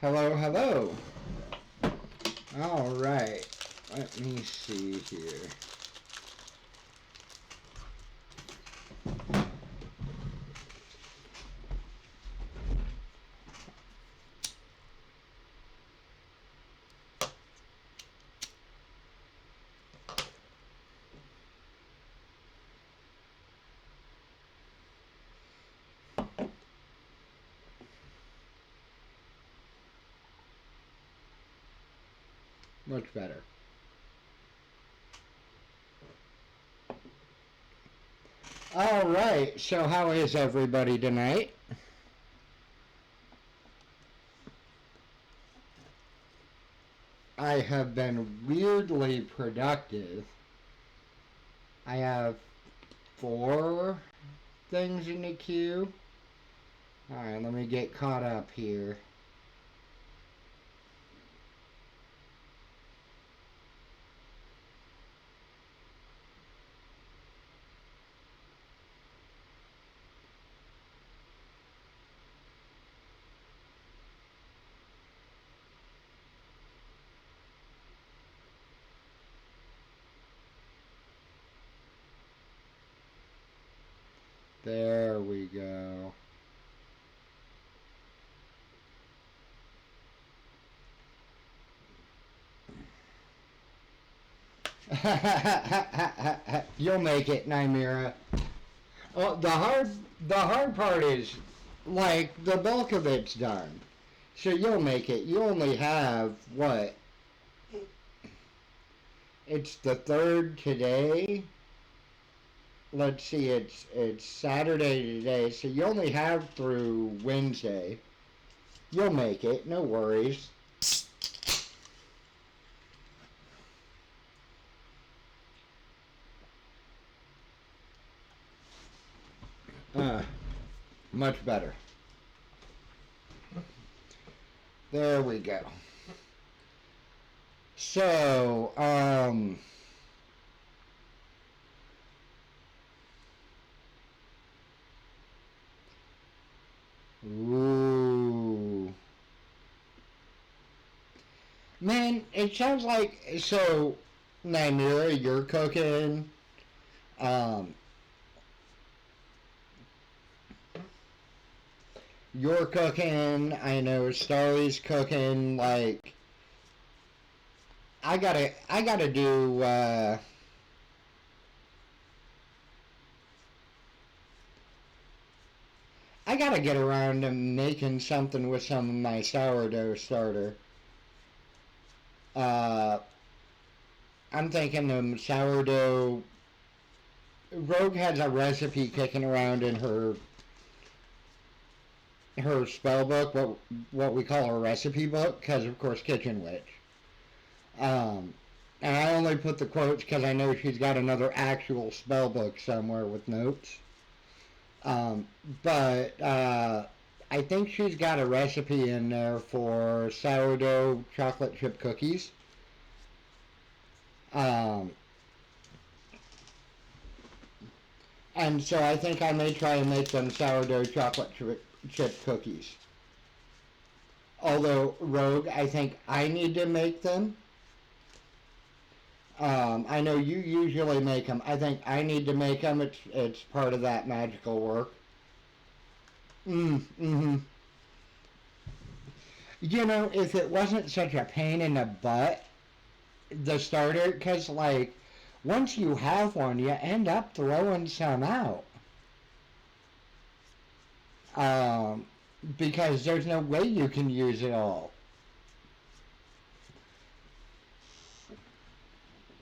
Hello, hello. All right. Let me see here. Much better. All right, so how is everybody tonight? I have been weirdly productive. I have 4 things in the queue. All right, let me get caught up here. There we go. You'll make it, Nymira. Oh, the hard part is, like, the bulk of it's done. So you'll make it. You only have, what? It's the 3rd today. Let's see, it's Saturday today, so you only have through Wednesday. You'll make it, no worries. Much better. There we go. So, ooh. Man, it sounds like, so, Nymira, you're cooking, you're cooking, I know Starly's cooking, like, I gotta do, I gotta get around to making something with some of my sourdough starter. I'm thinking of sourdough. Rogue has a recipe kicking around in her spell book, what we call her recipe book, because of course Kitchen Witch. And I only put the quotes because I know she's got another actual spell book somewhere with notes. But I think she's got a recipe in there for sourdough chocolate chip cookies. And so I think I may try and make them sourdough chocolate chip cookies. Although, Rogue, I think I need to make them. I know you usually make them. I think I need to make them. It's part of that magical work. You know, if it wasn't such a pain in the butt, the starter, because, like, once you have one, you end up throwing some out. Because there's no way you can use it all.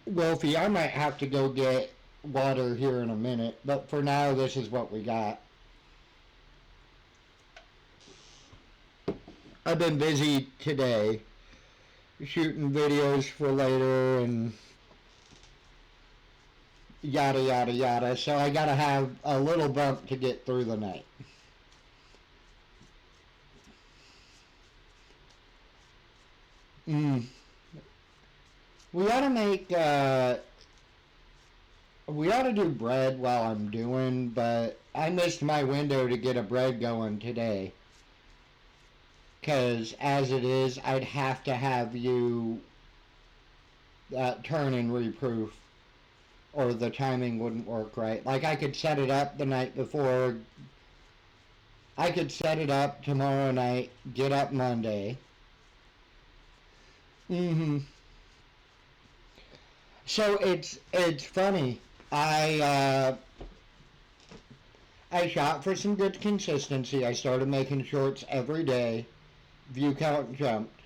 Wolfie, I might have to go get water here in a minute, but for now, this is what we got. I've been busy today, shooting videos for later and yada yada yada, so I gotta have a little bump to get through the night. We ought to make, we ought to do bread while I'm doing, but I missed my window to get a bread going today. Because as it is, I'd have to have you turn in reproof, or the timing wouldn't work right. Like, I could set it up the night before. I could set it up tomorrow night, get up Monday. Mm-hmm. So it's funny. I shot for some good consistency. I started making shorts every day. View count jumped.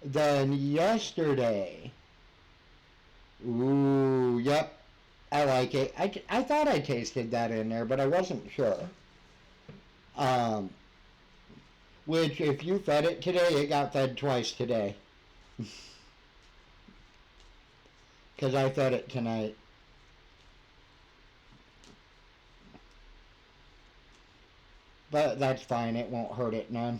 Then yesterday, ooh, yep, I like it. I thought I tasted that in there, but I wasn't sure. Um, which, if you fed it today, it got fed twice today. Because I fed it tonight. But that's fine, it won't hurt it none.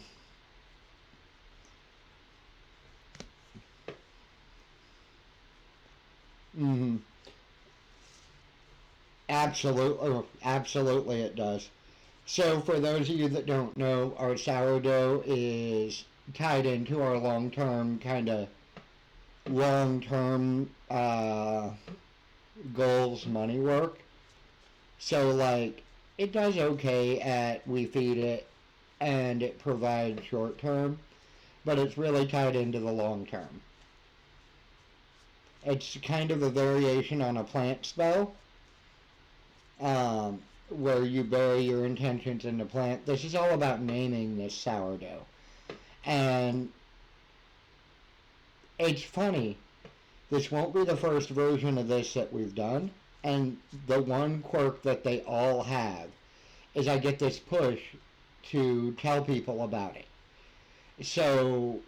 Mm-hmm. Absolutely it does. So for those of you that don't know, our sourdough is tied into our long-term goals money work. So like it does okay at we feed it and it provides short term, but it's really tied into the long term. It's kind of a variation on a plant spell, where you bury your intentions in the plant. This is all about naming this sourdough. And it's funny, this won't be the first version of this that we've done. And the one quirk that they all have is I get this push to tell people about it. So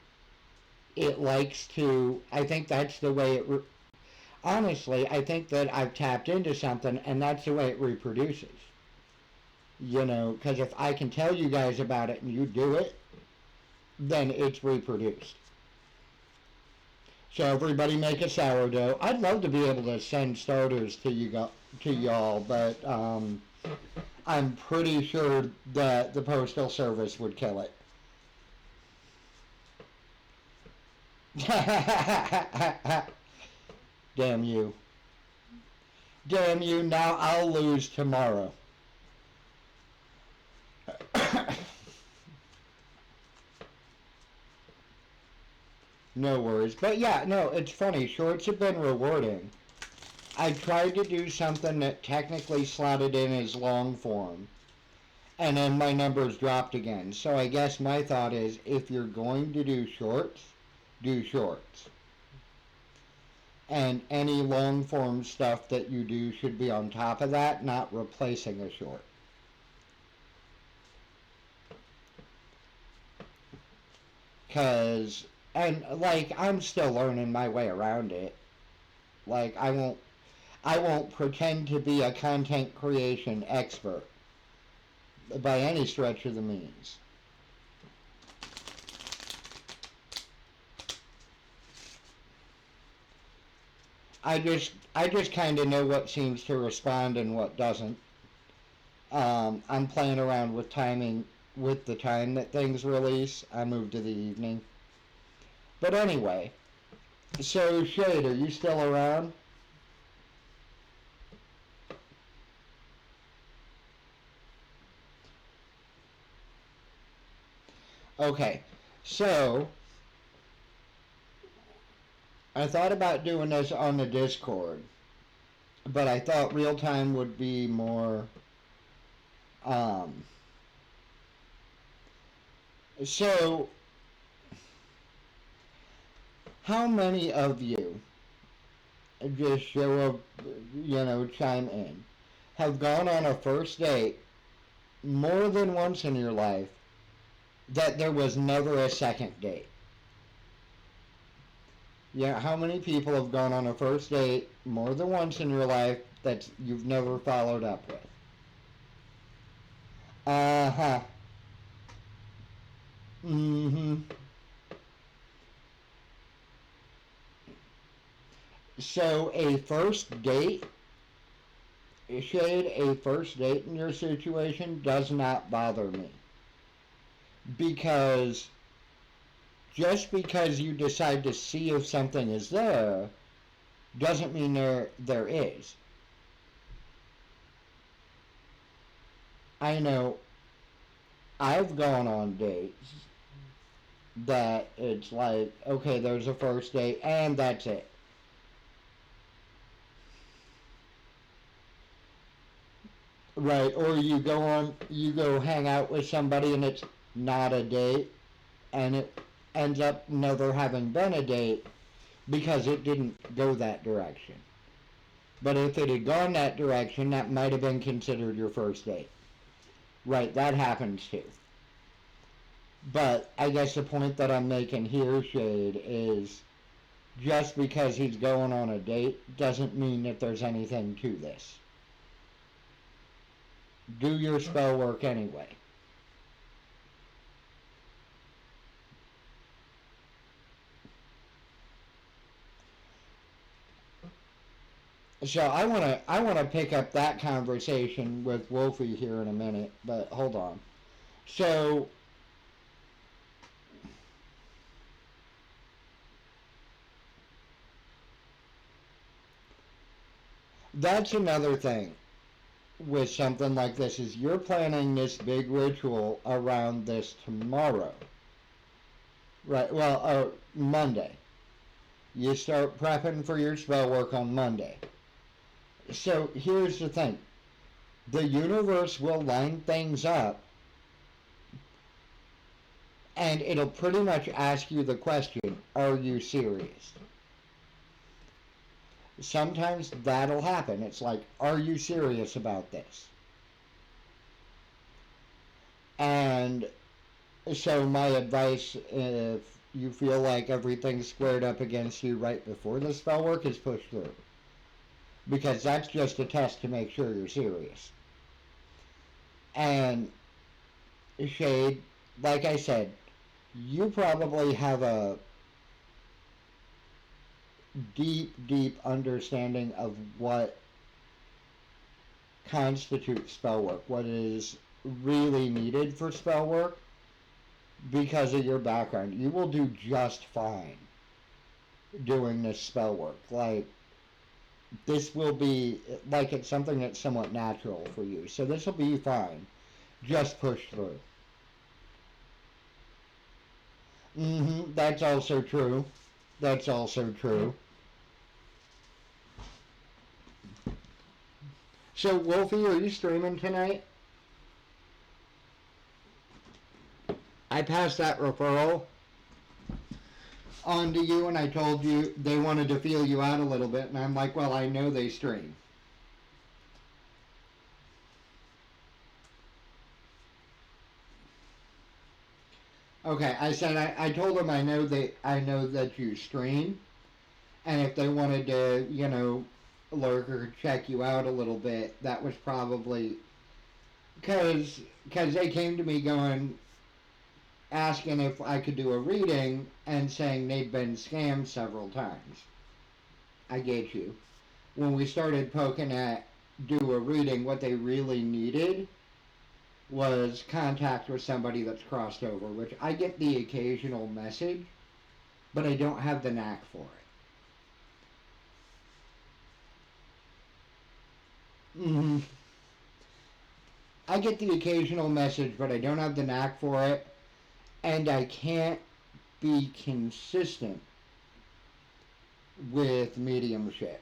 it likes to, I think that's the way honestly, I think that I've tapped into something and that's the way it reproduces. You know, because if I can tell you guys about it and you do it, then it's reproduced. So everybody make a sourdough. I'd love to be able to send starters to y'all, but I'm pretty sure that the postal service would kill it. Damn you. Damn you, now I'll lose tomorrow. No worries. But yeah, no, it's funny. Shorts have been rewarding. I tried to do something that technically slotted in as long form, and then my numbers dropped again. So I guess my thought is, if you're going to do shorts, do shorts. And any long form stuff that you do should be on top of that, not replacing a short. Cause, and like, I'm still learning my way around it. Like, I won't pretend to be a content creation expert by any stretch of the means. I just kind of know what seems to respond and what doesn't. I'm playing around with timing, with the time that things release. I moved to the evening. But anyway, so Shade, are you still around? Okay, so I thought about doing this on the Discord, but I thought real time would be more. Um, so, how many of you, just show up, chime in, have gone on a first date more than once in your life that there was never a second date? Yeah, how many people have gone on a first date more than once in your life that you've never followed up with? Uh-huh. Mm-hmm. So a first date, Shade, a first date in your situation does not bother me. Because just because you decide to see if something is there doesn't mean there is. I know I've gone on dates that it's like, okay, there's a first date and that's it. Right, or you go hang out with somebody and it's not a date and it ends up never having been a date because it didn't go that direction. But if it had gone that direction, that might have been considered your first date. Right, that happens too. But I guess the point that I'm making here, Shade, is just because he's going on a date doesn't mean that there's anything to this. Do your spell work anyway. So I wanna pick up that conversation with Wolfie here in a minute, but hold on. So that's another thing with something like this is you're planning this big ritual around this tomorrow. Right, well, Monday. You start prepping for your spell work on Monday. So here's the thing. The universe will line things up and it'll pretty much ask you the question, are you serious? Sometimes that'll happen. It's like, are you serious about this? And so my advice, if you feel like everything's squared up against you right before the spell work, is push through. Because that's just a test to make sure you're serious. And Shade, like I said, you probably have a deep understanding of what constitutes spell work, what is really needed for spell work because of your background. You will do just fine doing this spell work. Like, this will be, like, it's something that's somewhat natural for you. So this will be fine. Just push through. That's also true. That's also true. So, Wolfie, are you streaming tonight? I passed that referral on to you, and I told you they wanted to feel you out a little bit, and I'm like, well, I know they stream. Okay, I said I told them I know that you stream, and if they wanted to, lurk or check you out a little bit, that was probably because they came to me going asking if I could do a reading and saying they'd been scammed several times. I get you. When we started poking at do a reading, what they really needed was contact with somebody that's crossed over, which I get the occasional message, but I don't have the knack for it. I get the occasional message, but I don't have the knack for it, and I can't be consistent with mediumship.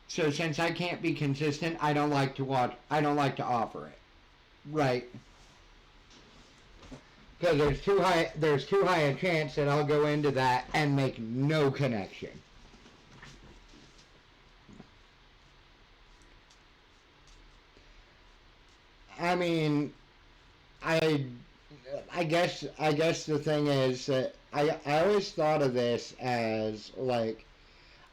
So since I can't be consistent, I don't like to offer it. Right. Because there's too high a chance that I'll go into that and make no connection. I mean, I guess the thing is that I always thought of this as like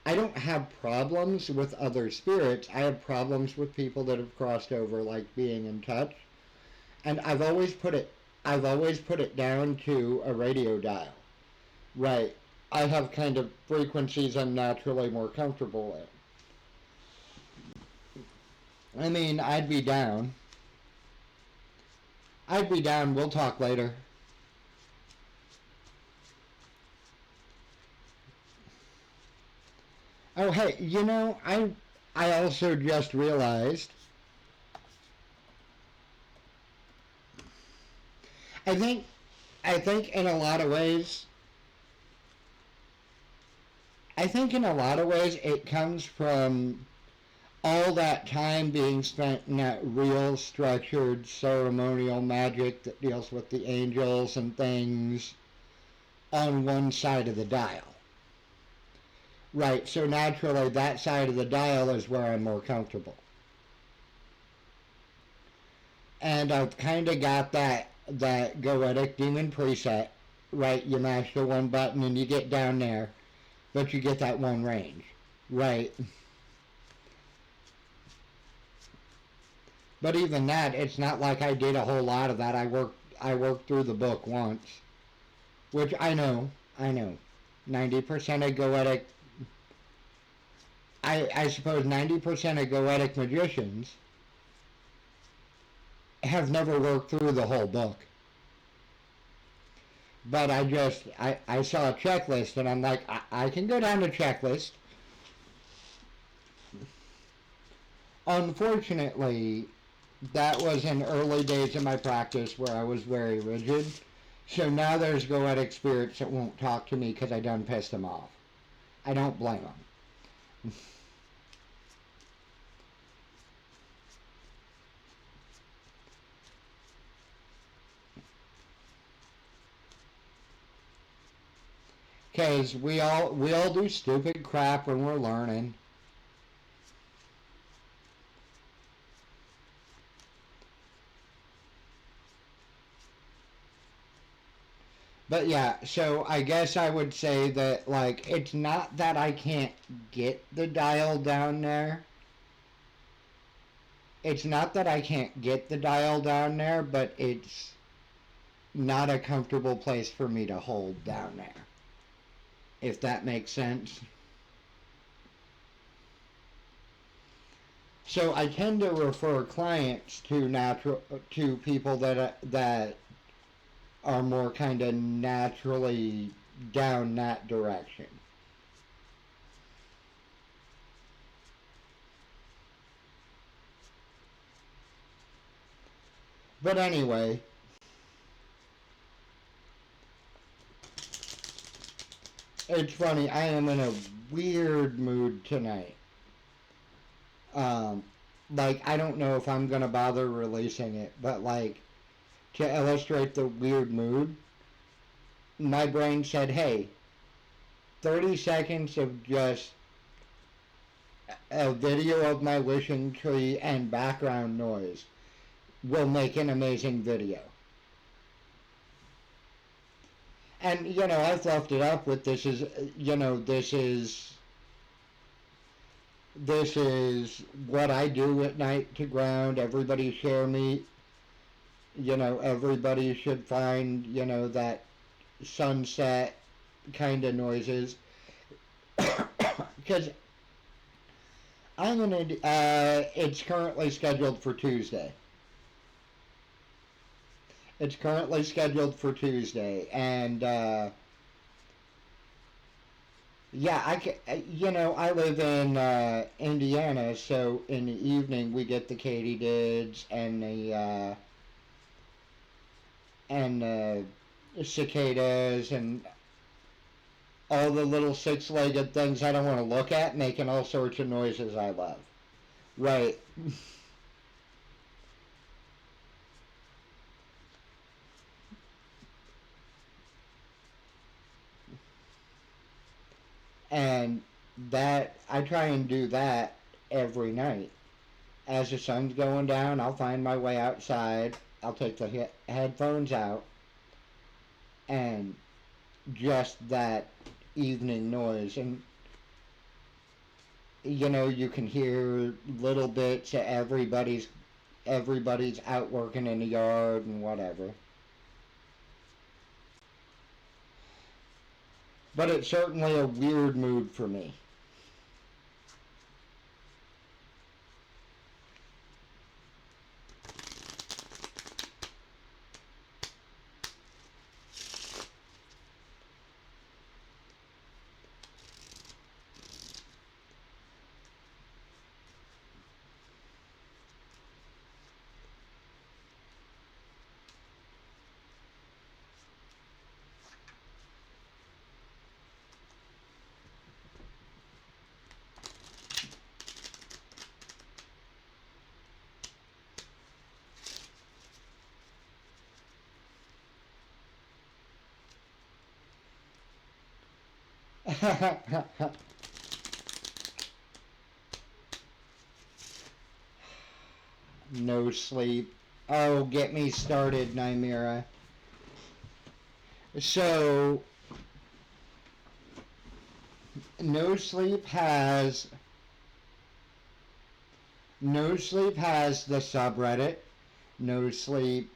I don't have problems with other spirits. I have problems with people that have crossed over, like being in touch. And I've always put it down to a radio dial. Right. I have kind of frequencies I'm naturally more comfortable with. I mean, I'd be down. I'd be down. We'll talk later. Oh, hey, I also just realized, I think I think in a lot of ways it comes from all that time being spent in that real structured ceremonial magic that deals with the angels and things on one side of the dial. Right, so naturally that side of the dial is where I'm more comfortable. And I've kind of got that goetic demon preset. Right, you mash the one button and you get down there, but you get that one range. Right. But even that, it's not like I did a whole lot of that. I worked through the book once, which I know. 90% of goetic, I suppose 90% of goetic magicians have never worked through the whole book. But I saw a checklist and I'm like, I can go down the checklist. Unfortunately, that was in early days of my practice where I was very rigid. So now there's goetic spirits that won't talk to me because I done pissed them off. I don't blame them. Because we all do stupid crap when we're learning. But yeah, so I guess I would say that, like, it's not that I can't get the dial down there. It's not that I can't get the dial down there, but it's not a comfortable place for me to hold down there. If that makes sense. So I tend to refer clients to people that are more kind of naturally down that direction. But anyway, it's funny. I am in a weird mood tonight. Um, like, I don't know if I'm gonna bother releasing it, but like, to illustrate the weird mood, my brain said, "Hey, 30 seconds of just a video of my wishing tree and background noise will make an amazing video." And I've left it up with this is what I do at night to ground. Everybody share me. Everybody should find that sunset kind of noises. Because I'm gonna. It's currently scheduled for Tuesday. It's currently scheduled for Tuesday, and yeah, I live in Indiana, so in the evening we get the katydids and cicadas and all the little six-legged things I don't want to look at making all sorts of noises I love. Right. And that I try and do that every night. As the sun's going down, I'll find my way outside. I'll take the headphones out, and just that evening noise. And you can hear little bits of everybody's out working in the yard and whatever. But it's certainly a weird mood for me. No sleep. Oh, get me started, Nymera. So, No Sleep has the subreddit. No Sleep.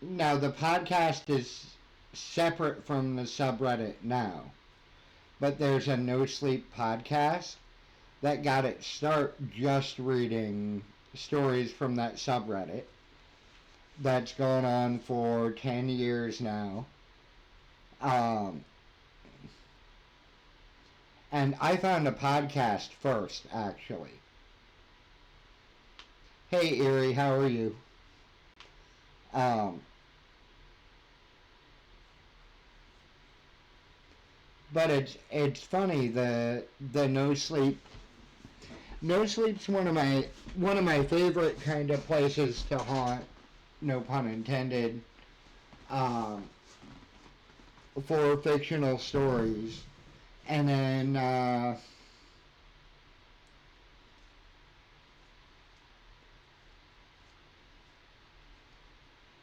Now the podcast is separate from the subreddit now, but there's a No Sleep podcast that got its start just reading stories from that subreddit. That's going on for 10 years now. Um, and I found a podcast first, actually. Hey, Erie, how are you? Um, but it's funny, the No Sleep's one of my favorite kind of places to haunt, no pun intended, um, for fictional stories. And then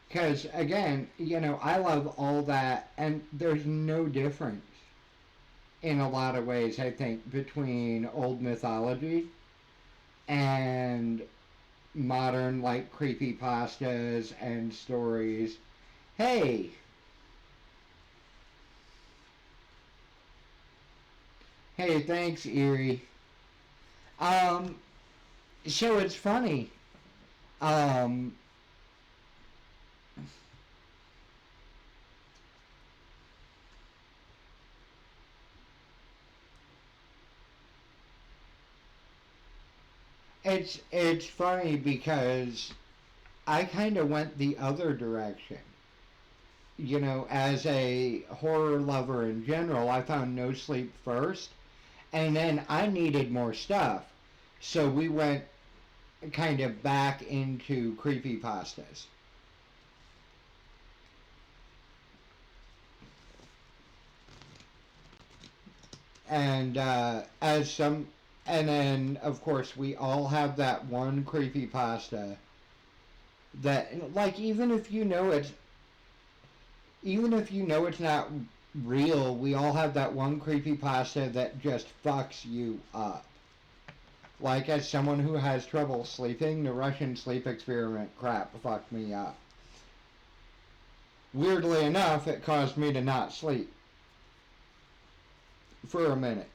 because again, I love all that, and there's no difference in a lot of ways, I think, between old mythology and modern, like, creepy pastas and stories. Hey, hey, thanks, Erie. Um, so it's funny. Um, it's funny because I kind of went the other direction. As a horror lover in general, I found No Sleep first, and then I needed more stuff. So we went kind of back into creepy pastas. And and then of course we all have that one creepy pasta that, like, even if you know it's not real, we all have that one creepy pasta that just fucks you up. Like, as someone who has trouble sleeping, the Russian sleep experiment crap fucked me up. Weirdly enough, it caused me to not sleep for a minute.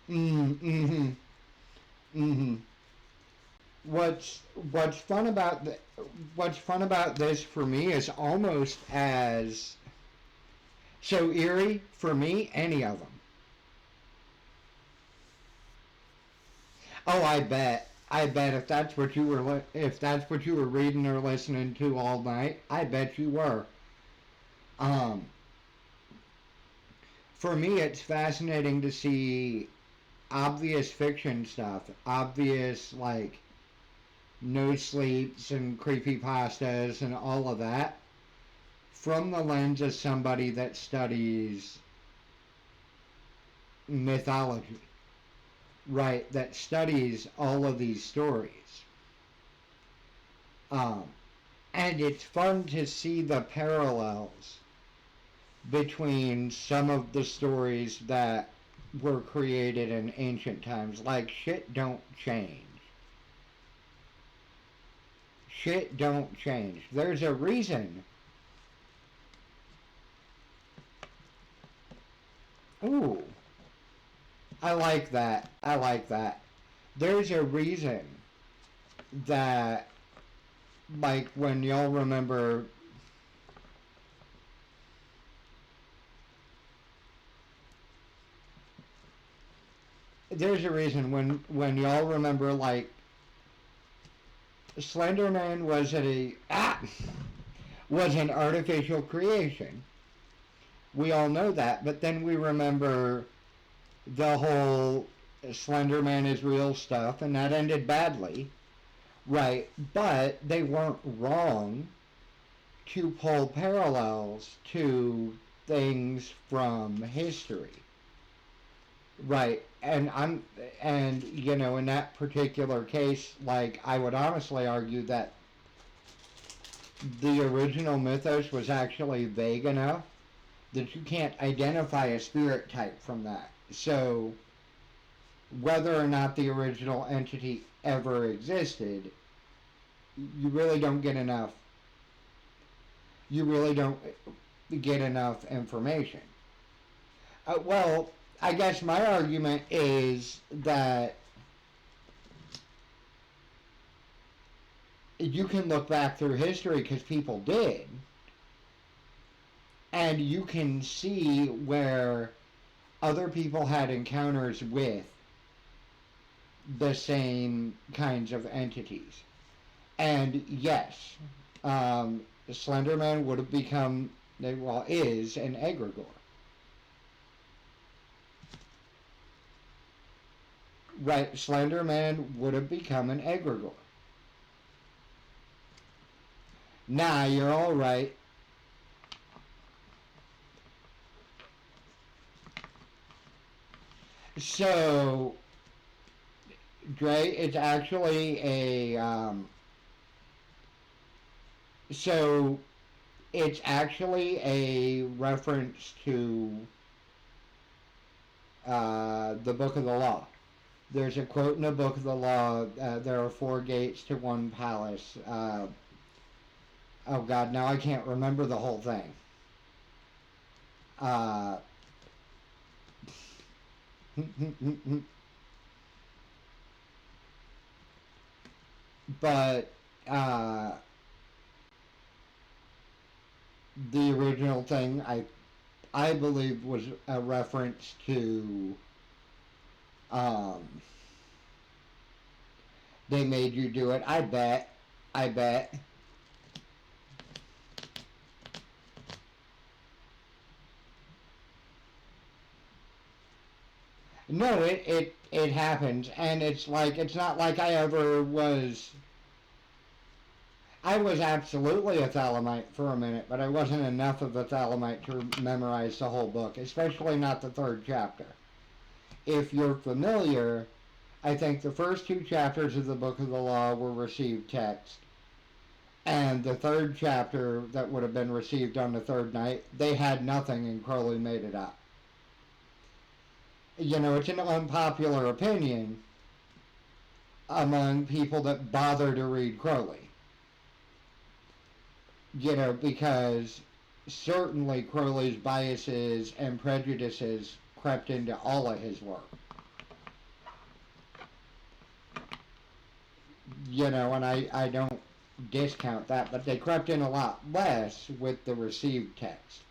Mm-hmm. Mm-hmm. What's what's fun about the, what's fun about this for me is almost as so eerie for me. Any of them. Oh, I bet. I bet if that's what you were reading or listening to all night, I bet you were. Um, for me, it's fascinating to see obvious fiction stuff, obvious, like, no sleeps and creepy pastas and all of that from the lens of somebody that studies mythology, right? That studies all of these stories. Um, and it's fun to see the parallels between some of the stories that were created in ancient times. Like, shit don't change. Shit don't change. There's a reason. Ooh, I like that. I like that. There's a reason that, like, when y'all remember, there's a reason when y'all remember, like, Slenderman was an artificial creation. We all know that, but then we remember the whole Slender Man is real stuff, and that ended badly, right? But they weren't wrong to pull parallels to things from history, right? And you know, in that particular case, like, I would honestly argue that the original mythos was actually vague enough that you can't identify a spirit type from that. So whether or not the original entity ever existed, you really don't get enough. You really don't get enough information. Well, I guess my argument is that you can look back through history because people did, and you can see where other people had encounters with the same kinds of entities. And yes, Slenderman would have become, well, is an egregore. Right, Slenderman would have become an egregore. Nah, you're all right. So, Dre, it's actually so it's actually a reference to the Book of the Law. There's a quote in the Book of the Law. There are 4 gates to one palace. Oh God, now I can't remember the whole thing. Uh, but the original thing I believe was a reference to um, they made you do it. I bet. No, it happens, and it's like, it's not like I ever was. I was absolutely a Thalamite for a minute, but I wasn't enough of a Thalamite to memorize the whole book, especially not the 3rd chapter. If you're familiar, I think the first 2 chapters of the Book of the Law were received text, and the 3rd chapter that would have been received on the 3rd night, they had nothing and Crowley made it up. You know, it's an unpopular opinion among people that bother to read Crowley. You know, because certainly Crowley's biases and prejudices crept into all of his work. You know, and I don't discount that, but they crept in a lot less with the received text.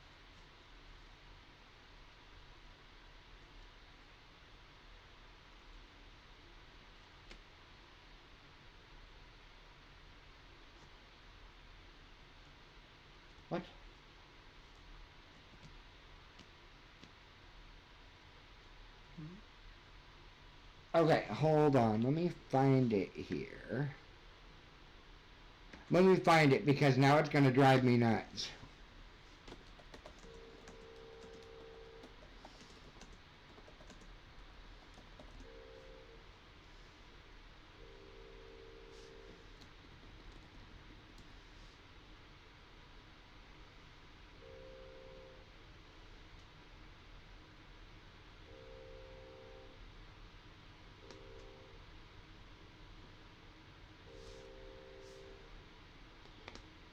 What? Okay, hold on. Let me find it here. Let me find it because now it's going to drive me nuts.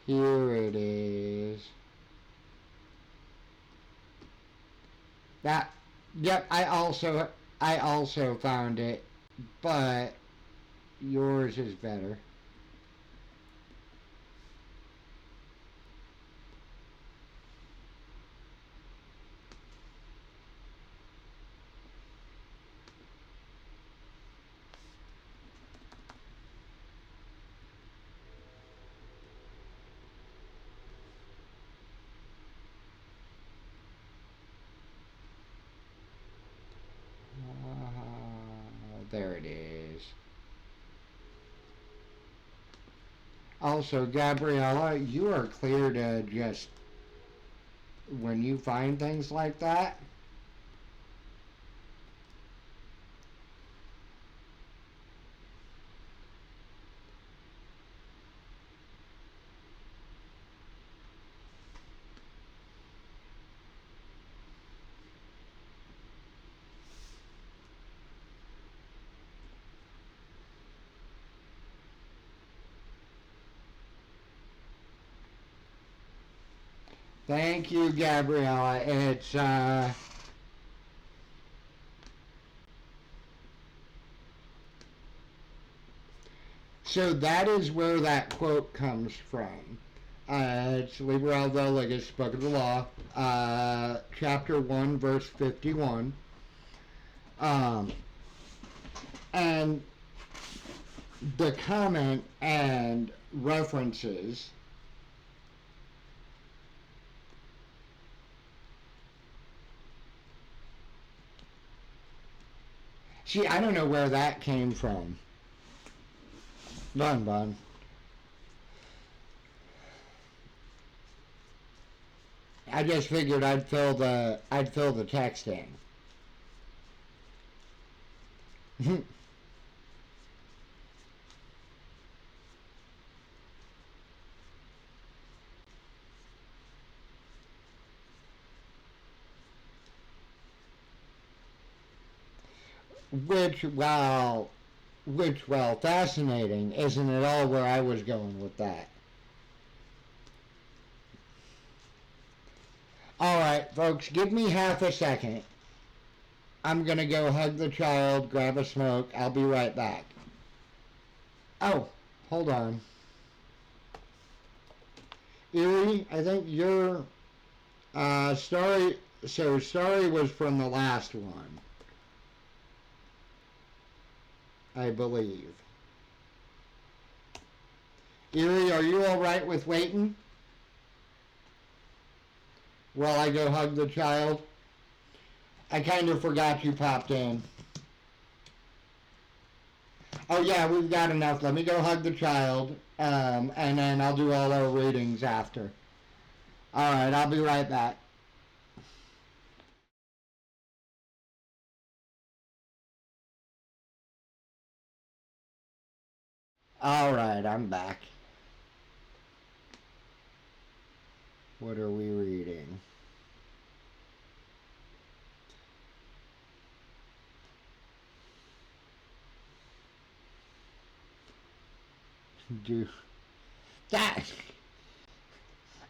Here it is. That, yep, I also found it, but yours is better. There it is. Also, Gabriella, you are clear to just, when you find things like that, thank you, Gabriella. It's, so that is where that quote comes from. It's Liber Aldo Legis, Book of the Law, chapter 1, verse 51. And the comment and references. See, I don't know where that came from. Bun. I just figured I'd fill the text in. which, well, fascinating, isn't it all where I was going with that? Alright, folks, give me half a second. I'm gonna go hug the child, grab a smoke. I'll be right back. Oh, hold on. Erie, I think your story, so story was from the last one, I believe. Erie, are you alright with waiting while I go hug the child? I kind of forgot you popped in. Oh yeah, we've got enough. Let me go hug the child, and then I'll do all our readings after. Alright, I'll be right back. Alright, I'm back. What are we reading? Do that.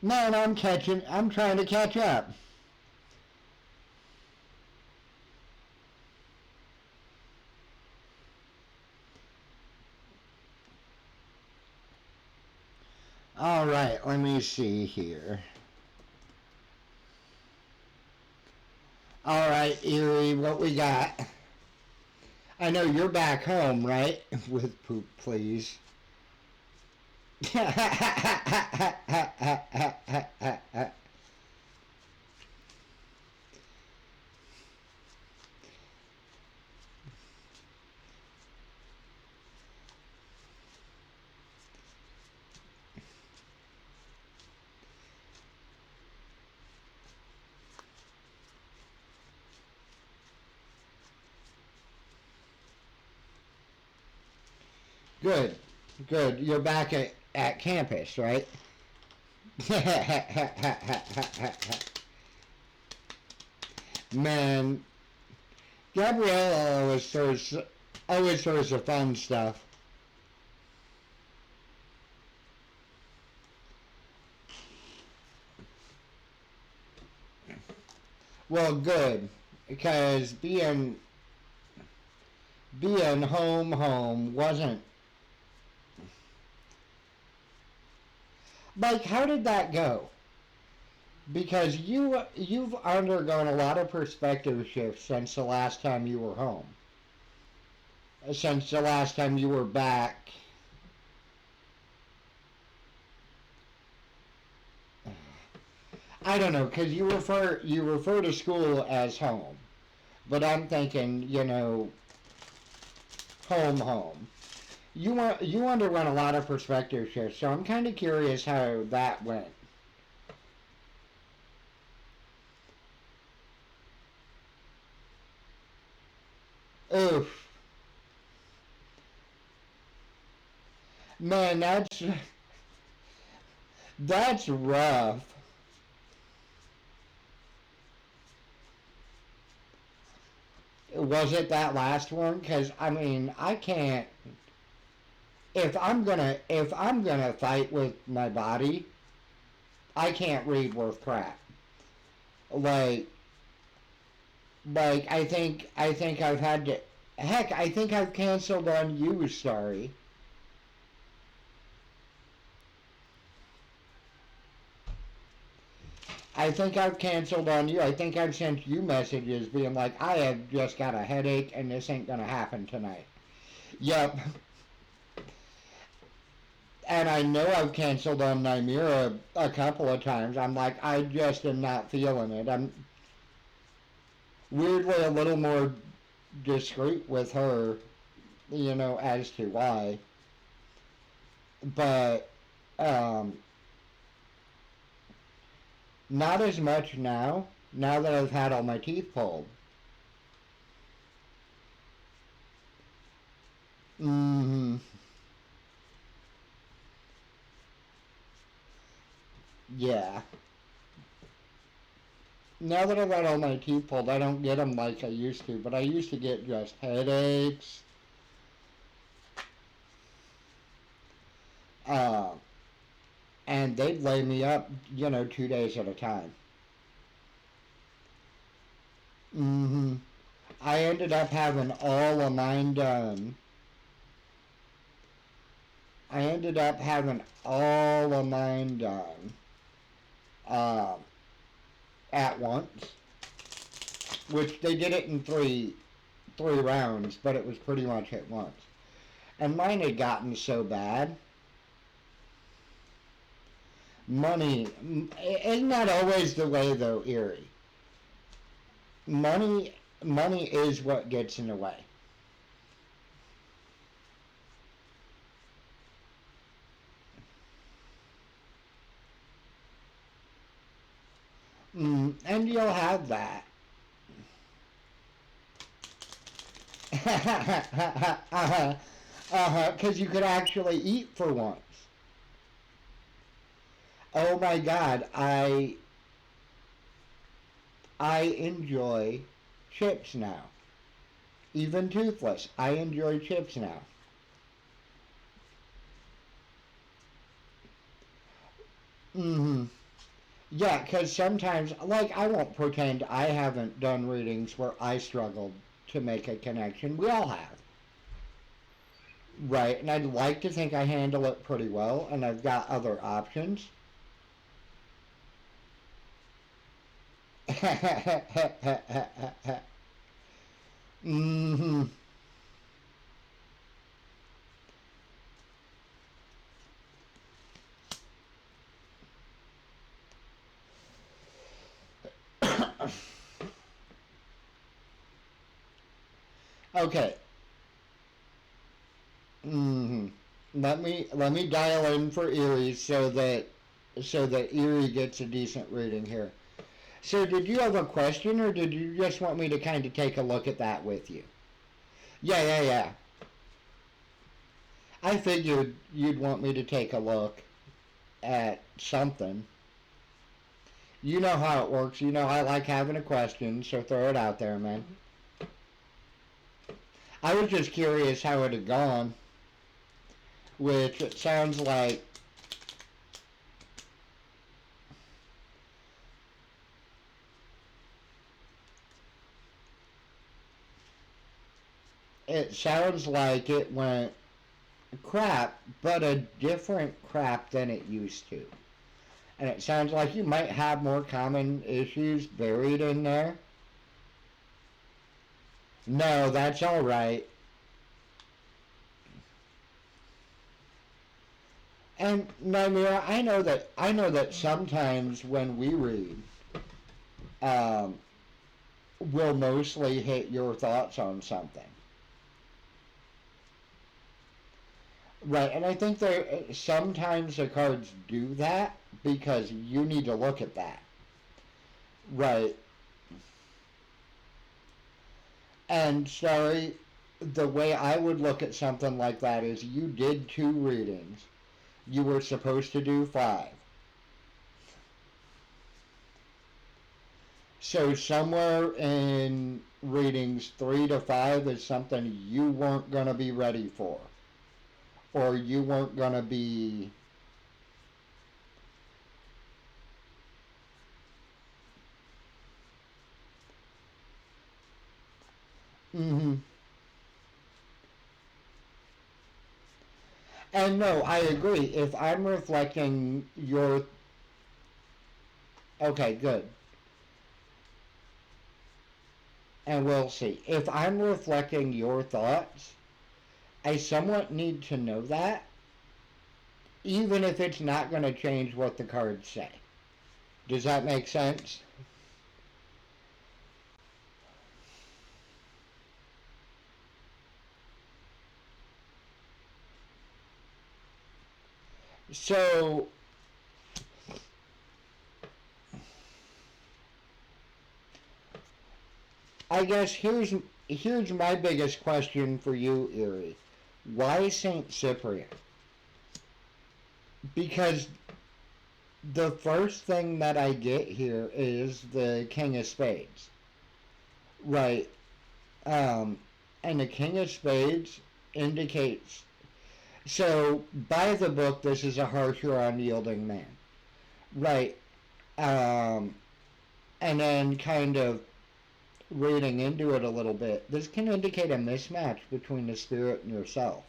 Man, I'm trying to catch up. Alright, let me see here. Alright, Erie, what we got? I know you're back home, right? With poop, please. Good, good. You're back at campus, right? Man, Gabrielle always throws the fun stuff. Well, good, because being home wasn't. Like, how did that go? Because you've undergone a lot of perspective shifts since the last time you were home. Since the last time you were back. I don't know, because you refer to school as home, but I'm thinking, home. You underwent a lot of perspective shifts, so I'm kind of curious how that went. Oof. Man, that's rough. Was it that last one? Because I mean, I can't. If I'm gonna fight with my body, I can't read worth crap. Like I think I've had to. Heck, I think I've canceled on you. Sorry. I think I've canceled on you. I think I've sent you messages being like, I have just got a headache and this ain't gonna happen tonight. Yep. And I know I've canceled on Nymira a couple of times. I'm like, I just am not feeling it. I'm weirdly a little more discreet with her, as to why. But um, not as much now. Now that I've had all my teeth pulled. Mm-hmm. Yeah. Now that I've had all my teeth pulled, I don't get them like I used to. But I used to get just headaches. Uh, and they'd lay me up, 2 days at a time. Mm-hmm. I ended up having all of mine done. I ended up having all of mine done uh, at once, which they did it in three rounds, but it was pretty much at once. And mine had gotten so bad. Money isn't that always the way though, Erie? Money is what gets in the way. And you'll have that. uh-huh. Uh-huh. Because you could actually eat for once. Oh my God, I enjoy chips now. Even toothless, I enjoy chips now. Mm-hmm. Yeah, because sometimes, like, I won't pretend I haven't done readings where I struggled to make a connection. We all have. Right, and I'd like to think I handle it pretty well, and I've got other options. Mm-hmm. Okay. Mm-hmm. Let me dial in for Erie so that Erie gets a decent reading here. So did you have a question or did you just want me to kind of take a look at that with you? Yeah, yeah, yeah. I figured you'd want me to take a look at something. You know how it works. You know I like having a question, so throw it out there, man. I was just curious how it had gone, which it sounds like it went crap, but a different crap than it used to. And it sounds like you might have more common issues buried in there. No, that's all right. And Naimira, I know that sometimes when we read, um, we'll mostly hit your thoughts on something. Right, and I think there sometimes the cards do that because you need to look at that. Right. And sorry, the way I would look at something like that is you did 2 readings. You were supposed to do 5. So somewhere in readings 3 to 5 is something you weren't going to be ready for. Or you weren't going to be. Mm-hmm. And no, I agree. If I'm reflecting your. Okay, good. And we'll see. If I'm reflecting your thoughts, I somewhat need to know that, even if it's not going to change what the cards say. Does that make sense? So, I guess here's my biggest question for you, Erie. Why Saint Cyprian? Because the first thing that I get here is the King of Spades, right? Um, and the King of Spades indicates. So, by the book, this is a harsher, unyielding man, right? Um, and then kind of reading into it a little bit, this can indicate a mismatch between the spirit and yourself.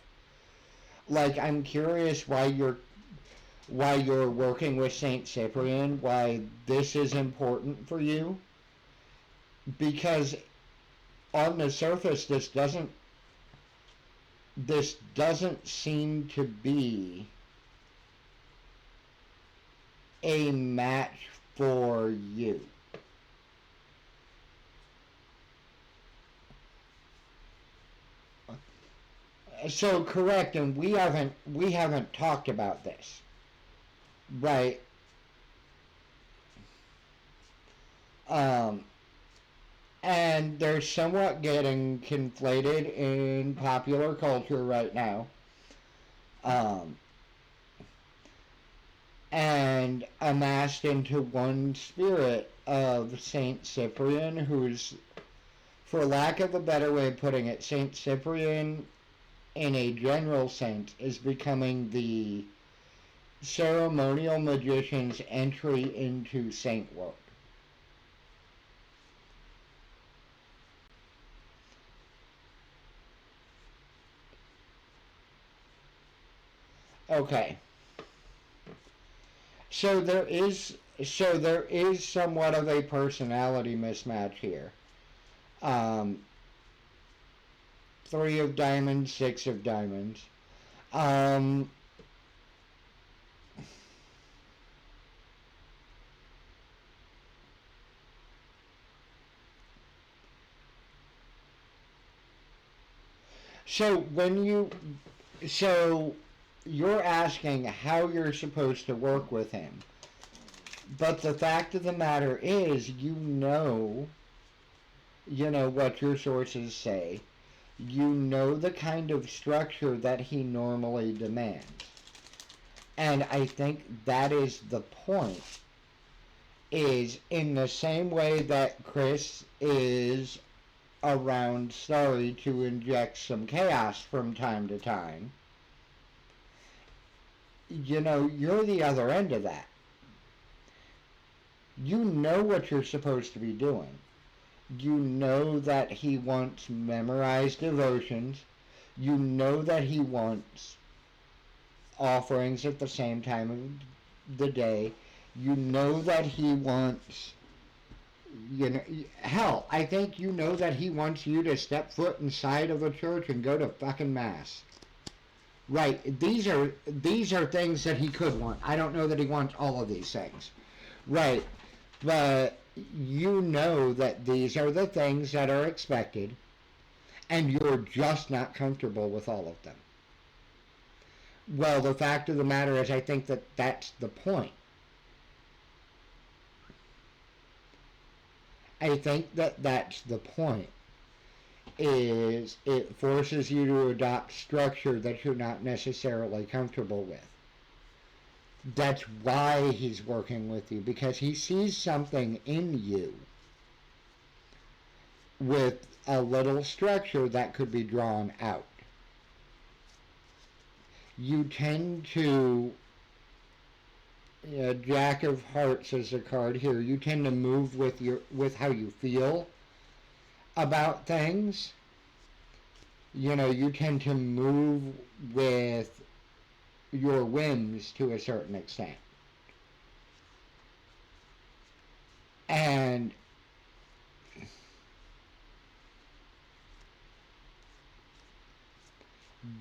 Like, I'm curious why you're working with Saint Cyprian, why this is important for you, because on the surface this doesn't seem to be a match for you. So correct, and we haven't talked about this, right? Um, and they're somewhat getting conflated in popular culture right now. Um, and amassed into one spirit of Saint Cyprian, who's, for lack of a better way of putting it, Saint Cyprian, in a general sense, is becoming the ceremonial magician's entry into saint work. Okay, so there is somewhat of a personality mismatch here. Um, 3 of diamonds, 6 of diamonds. Um, so when you so you're asking how you're supposed to work with him, but the fact of the matter is, you know what your sources say. You know the kind of structure that he normally demands. And I think that is the point, is in the same way that Chris is around Starry to inject some chaos from time to time, you're the other end of that. You know what you're supposed to be doing. You know that he wants memorized devotions. You know that he wants offerings at the same time of the day. You know that he wants, hell, I think you know that he wants you to step foot inside of a church and go to fucking mass. Right. These are things that he could want. I don't know that he wants all of these things. Right. But you know that these are the things that are expected, and you're just not comfortable with all of them. Well, the fact of the matter is, I think that that's the point. I think that that's the point. Is it forces you to adopt structure that you're not necessarily comfortable with. That's why he's working with you, because he sees something in you with a little structure that could be drawn out. You tend to, Jack of Hearts is a card here. You tend to move with how you feel about things. You tend to move with your whims to a certain extent. And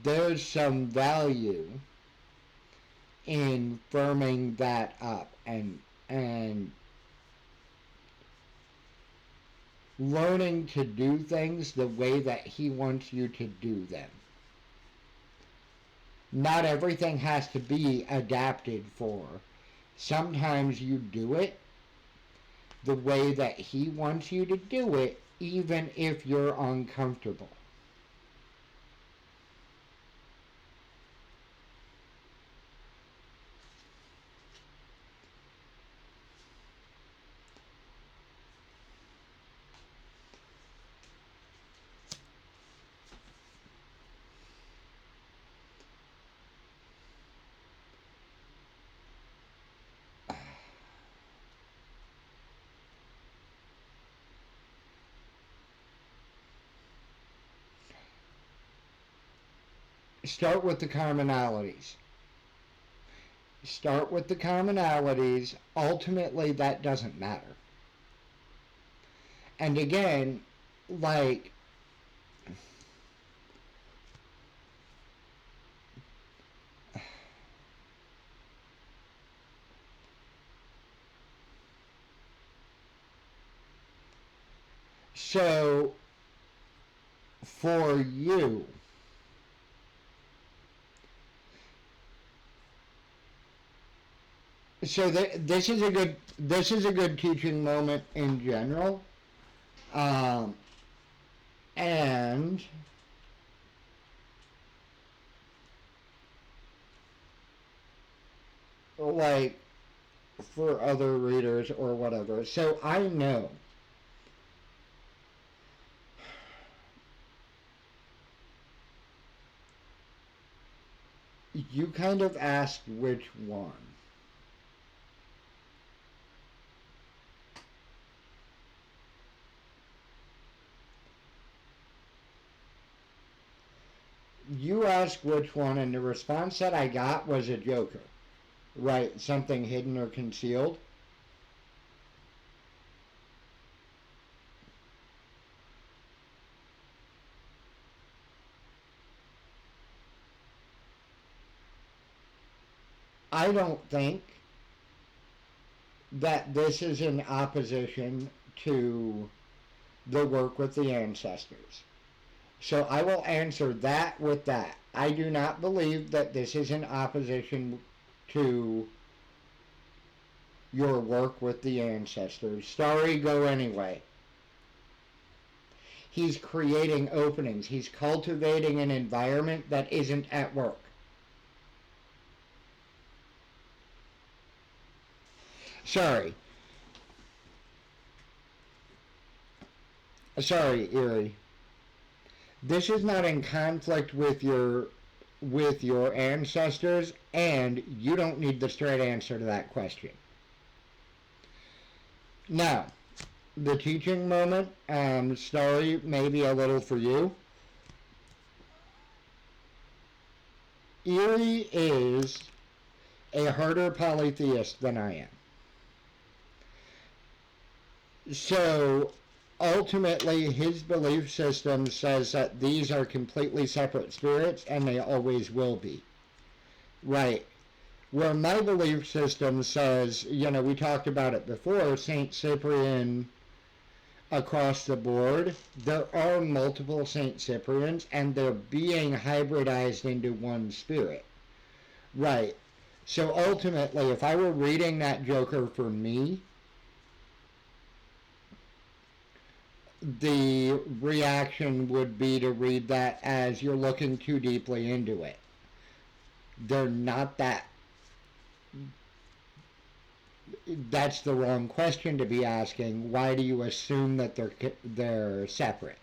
there's some value in firming that up and learning to do things the way that he wants you to do them. Not everything has to be adapted for. Sometimes you do it the way that he wants you to do it, even if you're uncomfortable. Start with the commonalities. Start with the commonalities. Ultimately, that doesn't matter. And again, like, so for you, so this is a good teaching moment in general, and like for other readers or whatever. So I know you kind of asked which one. You asked which one, and the response that I got was a joker. Right, something hidden or concealed. I don't think that this is in opposition to the work with the ancestors. So I will answer that with that. I do not believe that this is in opposition to your work with the ancestors. Sorry, go anyway. He's creating openings. He's cultivating an environment that isn't at work. Sorry, Erie. This is not in conflict with your ancestors, and you don't need the straight answer to that question. Now, the teaching moment, story maybe a little for you. Erie is a harder polytheist than I am. So ultimately, his belief system says that these are completely separate spirits and they always will be. Right. Where my belief system says, we talked about it before, St. Cyprian across the board, there are multiple St. Cyprians and they're being hybridized into one spirit. Right. So ultimately, if I were reading that Joker for me, the reaction would be to read that as you're looking too deeply into it. They're not that. That's the wrong question to be asking. Why do you assume that they're separate?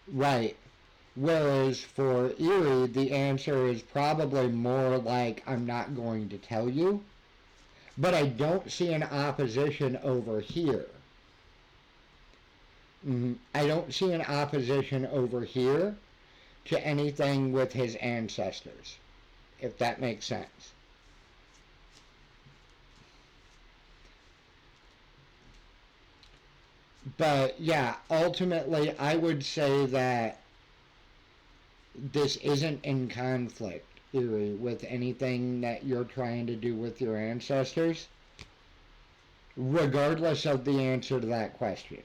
Right. Whereas for Erie, the answer is probably more like, I'm not going to tell you. But I don't see an opposition over here. I don't see an opposition over here to anything with his ancestors, if that makes sense. But yeah, ultimately, I would say that this isn't in conflict, Erie, with anything that you're trying to do with your ancestors, regardless of the answer to that question.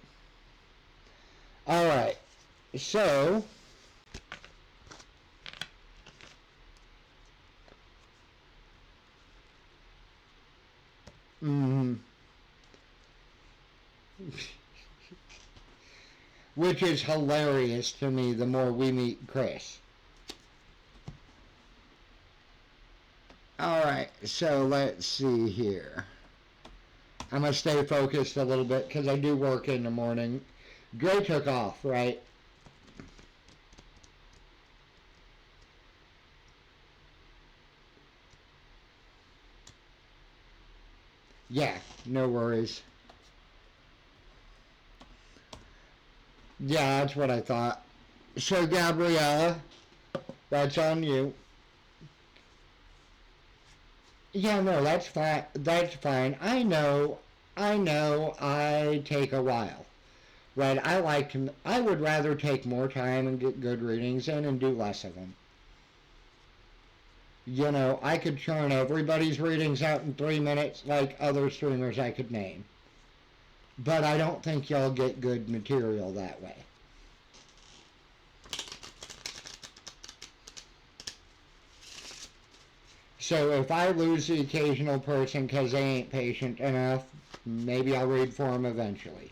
All right, so mm, which is hilarious to me the more we meet Chris. All right, so let's see here. I'm going to stay focused a little bit because I do work in the morning. Gray took off, right? Yeah, no worries. Yeah, that's what I thought. So, Gabriella, that's on you. Yeah, no, that's fine. That's fine. I take a while. Right? I would rather take more time and get good readings in and do less of them. I could churn everybody's readings out in 3 minutes like other streamers I could name. But I don't think y'all get good material that way. So if I lose the occasional person because they ain't patient enough, maybe I'll read for them eventually.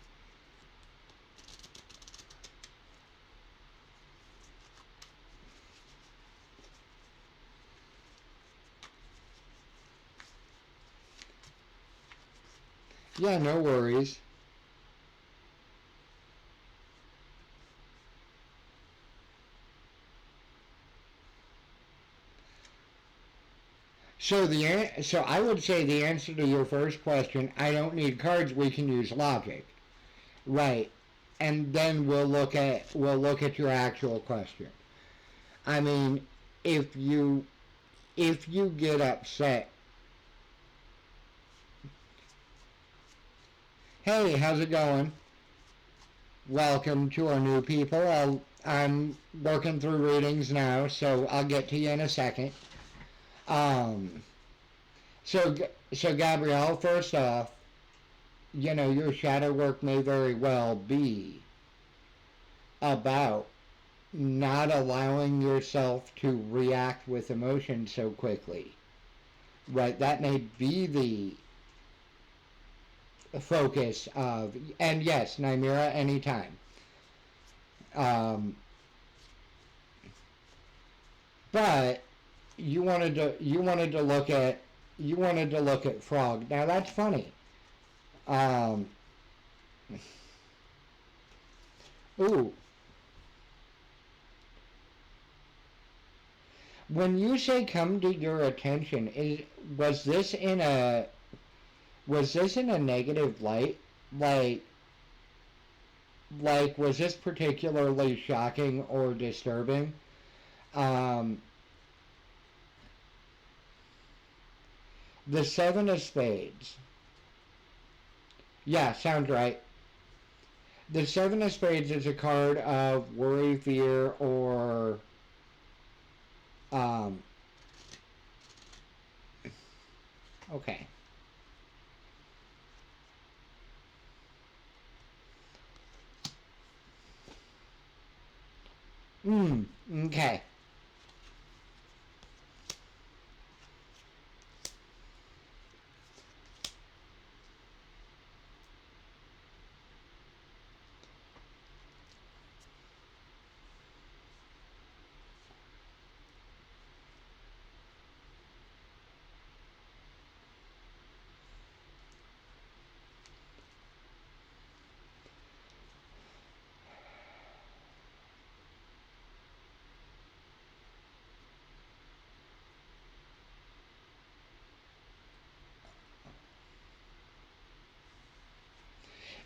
Yeah, no worries. So I would say the answer to your first question, I don't need cards, we can use logic. Right. And then we'll look at your actual question. I mean, if you if you get upset, hey, how's it going? Welcome to our new people. I'm working through readings now, so I'll get to you in a second. Um, so Gabrielle, first off, your shadow work may very well be about not allowing yourself to react with emotion so quickly. Right? That may be the focus of, and yes, Nymera, anytime. Um, but you wanted to look at Frog. Now that's funny. Um, ooh, when you say come to your attention, was this in a was this in a negative light? Like was this particularly shocking or disturbing? Um, the Seven of Spades. Yeah, sounds right. The Seven of Spades is a card of worry, fear, or um, okay. Okay.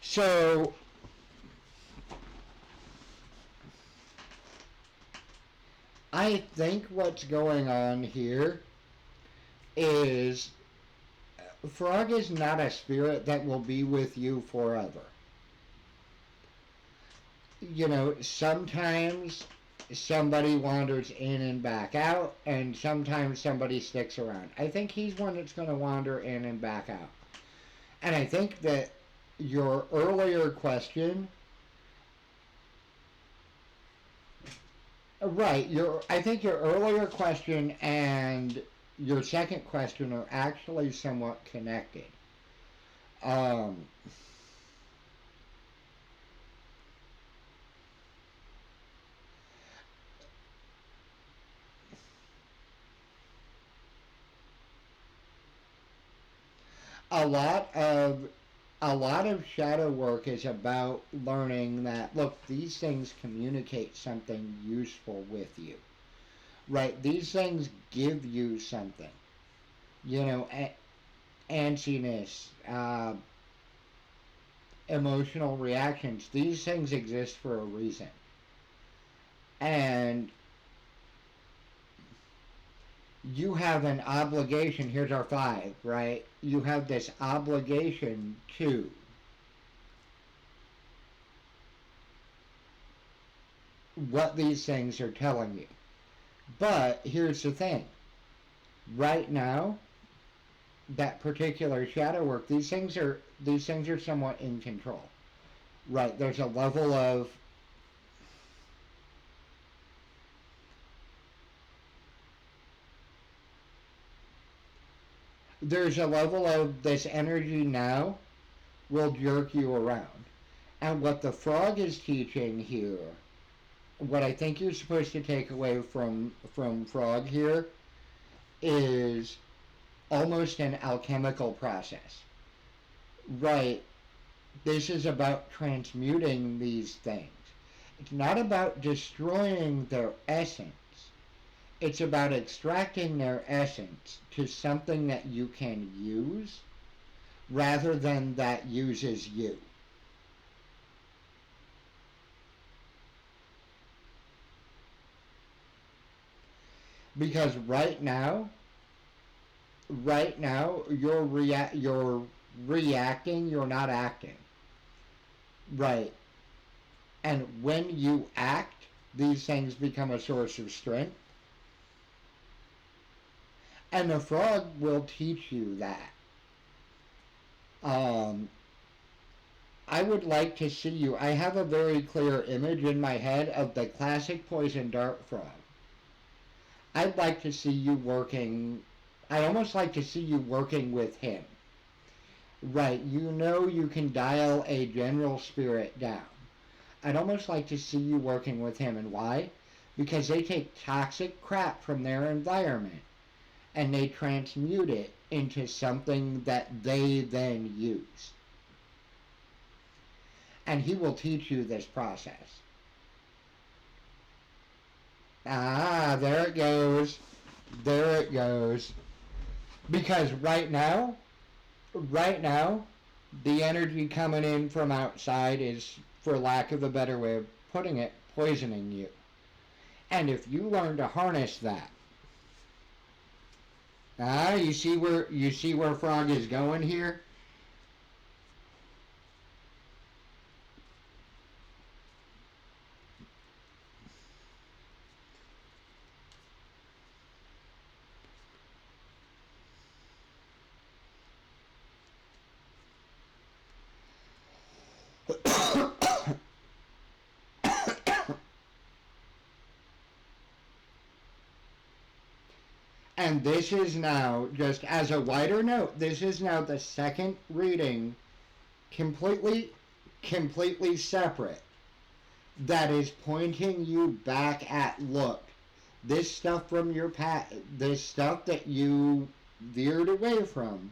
So I think what's going on here is Frog is not a spirit that will be with you forever. You know, sometimes somebody wanders in and back out, and sometimes somebody sticks around. I think he's one that's going to wander in and back out. And I think that your earlier question, right, I think your earlier question and your second question are actually somewhat connected. Um, a lot of a lot of shadow work is about learning that, look, these things communicate something useful with you, right? These things give you something, you know, antsiness, emotional reactions. These things exist for a reason, and you have an obligation. Here's our five, right? You have this obligation to what these things are telling you. But here's the thing. Right now, that particular shadow work, these things are somewhat in control. Right, there's a level of this energy now will jerk you around. And what the frog is teaching here, what I think you're supposed to take away from frog here is almost an alchemical process. Right. This is about transmuting these things. It's not about destroying their essence. It's about extracting their essence to something that you can use rather than that uses you. Because right now you're reacting, you're not acting. Right. And when you act, these things become a source of strength. And the frog will teach you that. Um, I would like to see you. I have a very clear image in my head of the classic poison dart frog. I'd like to see you working. I almost like to see you working with him. Right, you know you can dial a general spirit down. I'd almost like to see you working with him. And why? Because they take toxic crap from their environment and they transmute it into something that they then use. And he will teach you this process. Ah, there it goes. There it goes. Because right now, the energy coming in from outside is, for lack of a better way of putting it, poisoning you. And if you learn to harness that, you see where Frog is going here? And this is now, just as a wider note, this is now the second reading, completely separate, that is pointing you back at, look, this stuff from your past, this stuff that you veered away from,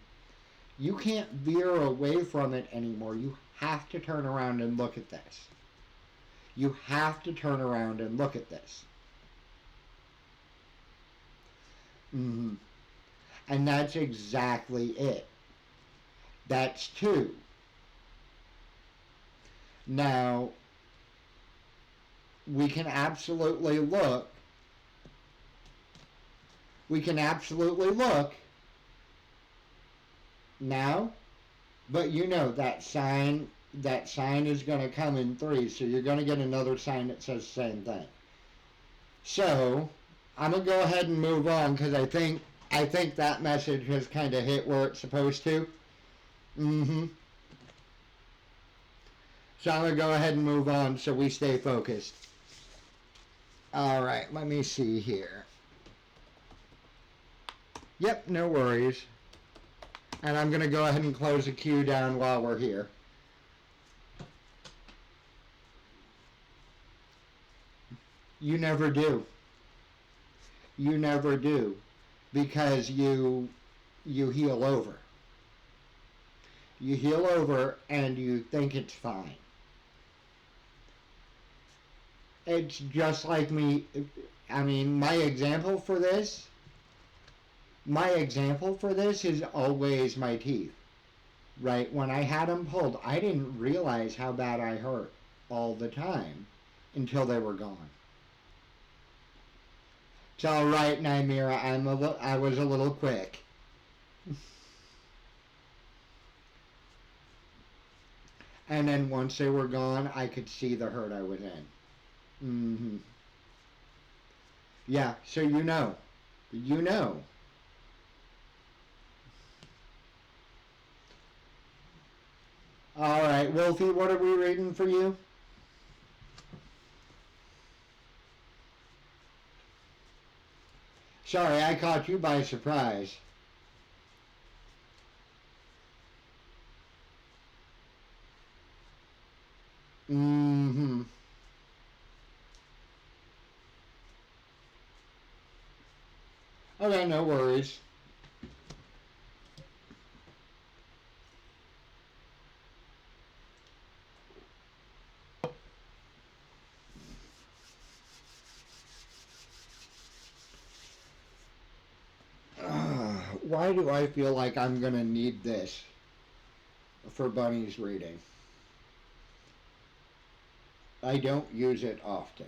you can't veer away from it anymore. You have to turn around and look at this. You have to turn around and look at this. Mm-hmm. And that's exactly it. That's two. Now, we can absolutely look. We can absolutely look now, but you know that sign is going to come in 3, so you're going to get another sign that says the same thing. So I'm going to go ahead and move on because I think that message has kind of hit where it's supposed to. So I'm going to go ahead and move on so we stay focused. All right, let me see here. Yep, no worries. And I'm going to go ahead and close the queue down while we're here. You never do. You never do. Because you heal over. You heal over and you think it's fine. It's just like me. I mean, my example for this is always my teeth. Right? When I had them pulled, I didn't realize how bad I hurt all the time until they were gone. It's all right, Nymira. I was a little quick. And then once they were gone, I could see the hurt I was in. Yeah, so you know. You know. All right, Wolfie, what are we reading for you? Sorry, I caught you by surprise. Okay, no worries. Why do I feel like I'm going to need this for Bunny's reading? I don't use it often.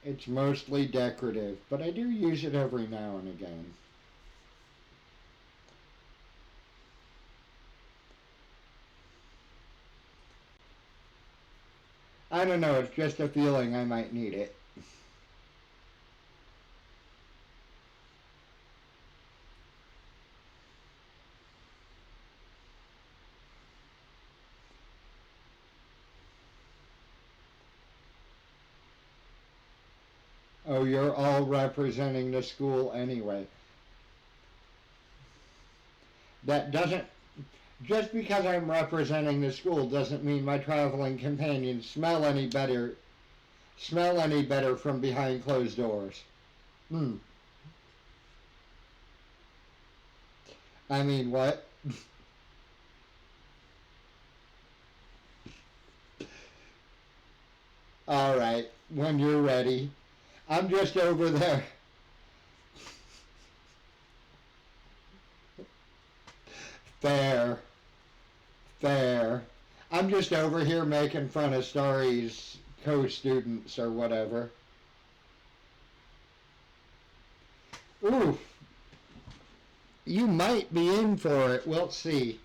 It's mostly decorative, but I do use it every now and again. I don't know, it's just a feeling I might need it. Oh, you're all representing the school anyway. That doesn't, just because I'm representing the school doesn't mean my traveling companions smell any better from behind closed doors. I mean, what? All right, when you're ready. I'm just over there. Fair. I'm just over here making fun of Starry's co-students or whatever. Ooh. You might be in for it. We'll see.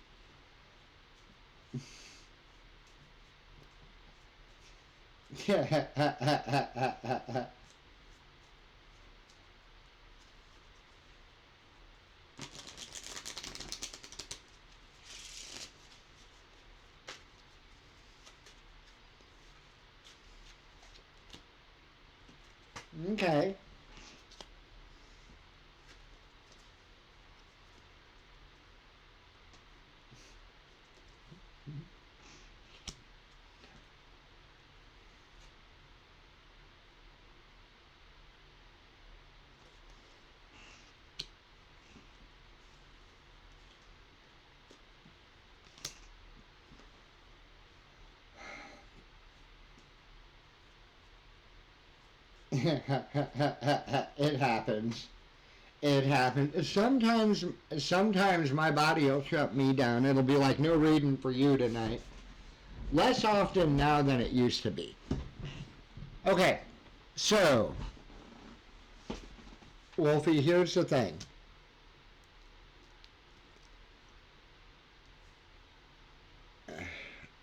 Okay. It happens. It happens. Sometimes my body will shut me down. It'll be like, no reading for you tonight. Less often now than it used to be. Okay, so, Wolfie, here's the thing.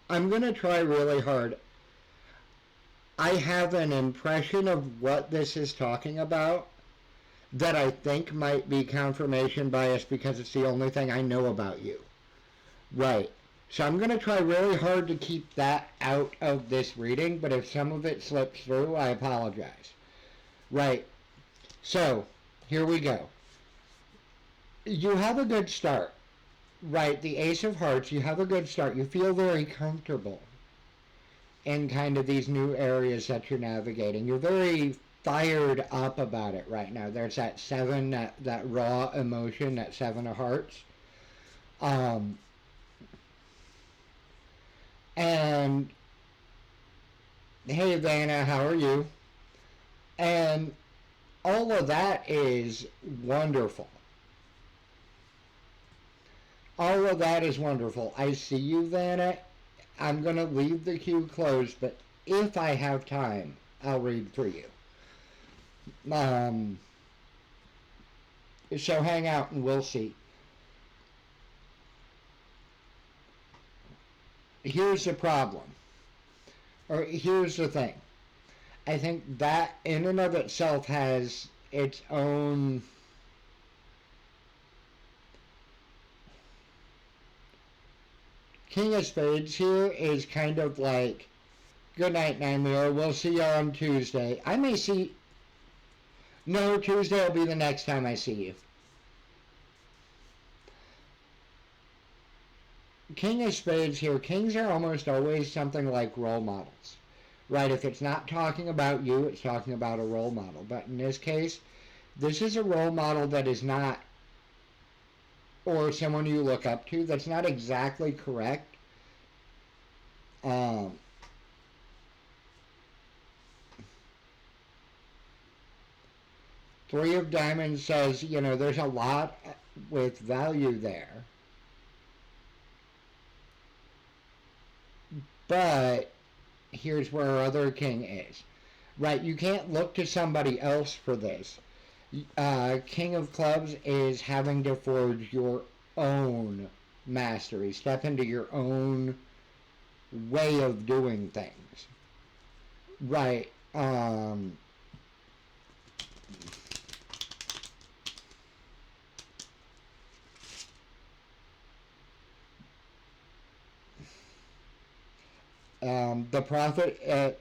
I'm going to try really hard. I have an impression of what this is talking about that I think might be confirmation bias because it's the only thing I know about you. Right. So I'm going to try really hard to keep that out of this reading, but if some of it slips through, I apologize. Right. So, here we go. You have a good start. Right, the Ace of Hearts, you have a good start. You feel very comfortable in kind of these new areas that you're navigating. You're very fired up about it right now. There's that seven, that raw emotion, that Seven of Hearts. And hey Vanna, how are you? And all of that is wonderful. All of that is wonderful. I see you, Vanna. I'm going to leave the queue closed, but if I have time, I'll read for you. So hang out and we'll see. Here's the problem. Or here's the thing. I think that in and of itself has its own King of Spades here is kind of like, good night, Naimura. We'll see you on Tuesday. I may see... No, Tuesday will be the next time I see you. King of Spades here. Kings are almost always something like role models. Right? If it's not talking about you, it's talking about a role model. But in this case, this is a role model that is not, or someone you look up to, that's not exactly correct. Three of Diamonds says, there's a lot with value there. But here's where our other king is. Right, you can't look to somebody else for this. King of Clubs is having to forge your own mastery. Step into your own way of doing things. Right. The Prophet...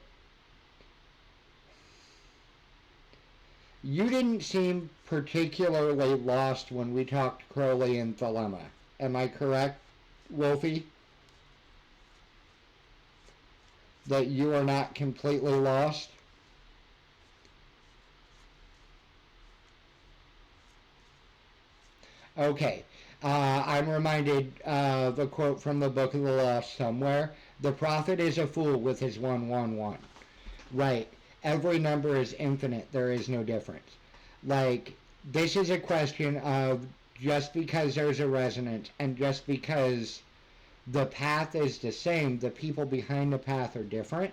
you didn't seem particularly lost when we talked Crowley and Thelema. Am I correct, Wolfie? That you are not completely lost? Okay. I'm reminded of a quote from the Book of the Lost somewhere. The prophet is a fool with his 111. Right. Every number is infinite. There is no difference. Like, this is a question of just because there's a resonance and just because the path is the same, the people behind the path are different.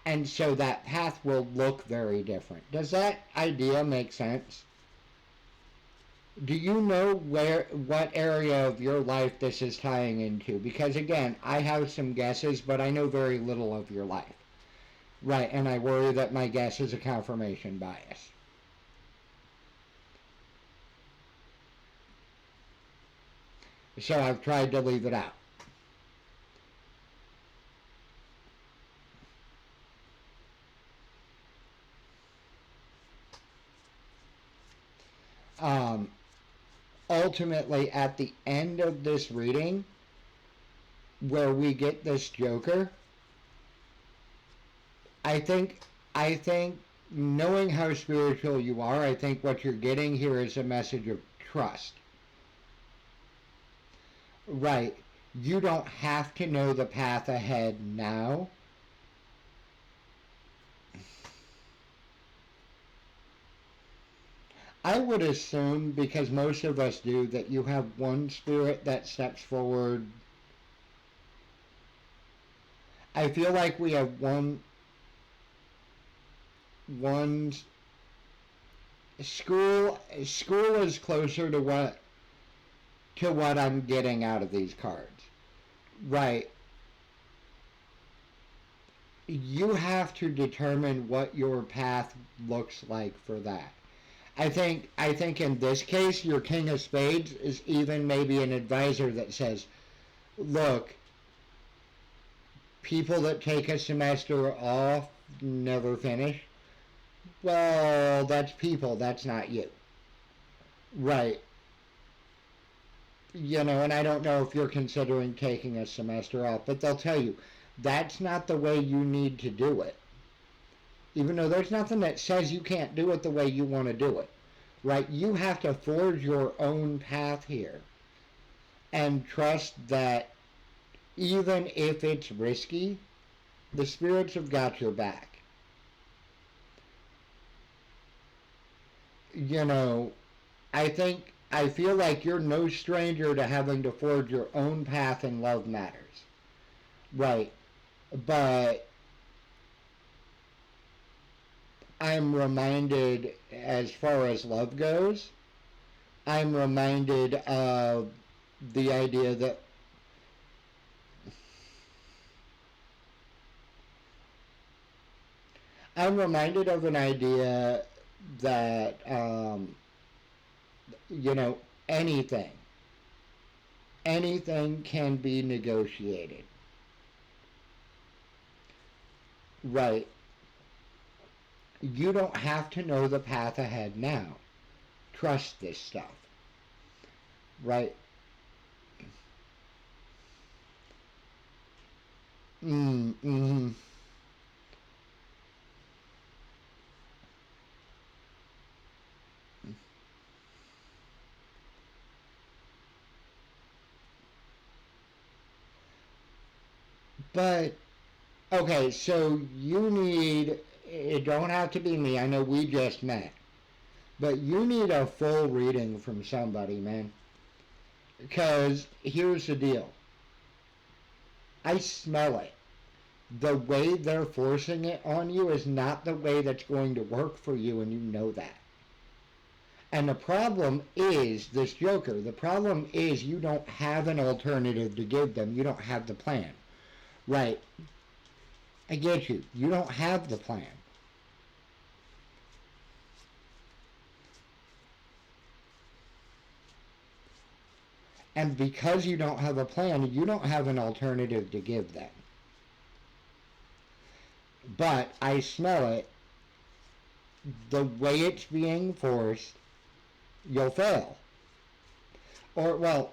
And so that path will look very different. Does that idea make sense? Do you know what area of your life this is tying into? Because again, I have some guesses, but I know very little of your life. Right, and I worry that my guess is a confirmation bias. So I've tried to leave it out. Ultimately, at the end of this reading, where we get this Joker, I think knowing how spiritual you are, I think what you're getting here is a message of trust. Right. You don't have to know the path ahead now. I would assume, because most of us do, that you have one spirit that steps forward. I feel like we have one school is closer to what I'm getting out of these cards. Right. You have to determine what your path looks like for that. I think in this case your King of Spades is even maybe an advisor that says, look, people that take a semester off never finish. Well, that's people, that's not you. Right. And I don't know if you're considering taking a semester off, but they'll tell you that's not the way you need to do it. Even though there's nothing that says you can't do it the way you want to do it. Right? You have to forge your own path here and trust that even if it's risky, the spirits have got your back. I feel like you're no stranger to having to forge your own path in love matters. Right. But I'm reminded, as far as love goes, I'm reminded of the idea that I'm reminded of an idea that, you know, anything, anything can be negotiated. Right. You don't have to know the path ahead now. Trust this stuff. Right. Mm-hmm. But okay, so you need, it don't have to be me. I know we just met. But you need a full reading from somebody, man. Because here's the deal. I smell it. The way they're forcing it on you is not the way that's going to work for you, and you know that. And the problem is this Joker. The problem is you don't have an alternative to give them. You don't have the plan. Right. I get you. You don't have the plan. And because you don't have a plan, you don't have an alternative to give them. But I smell it. The way it's being forced, you'll fail. Or, well,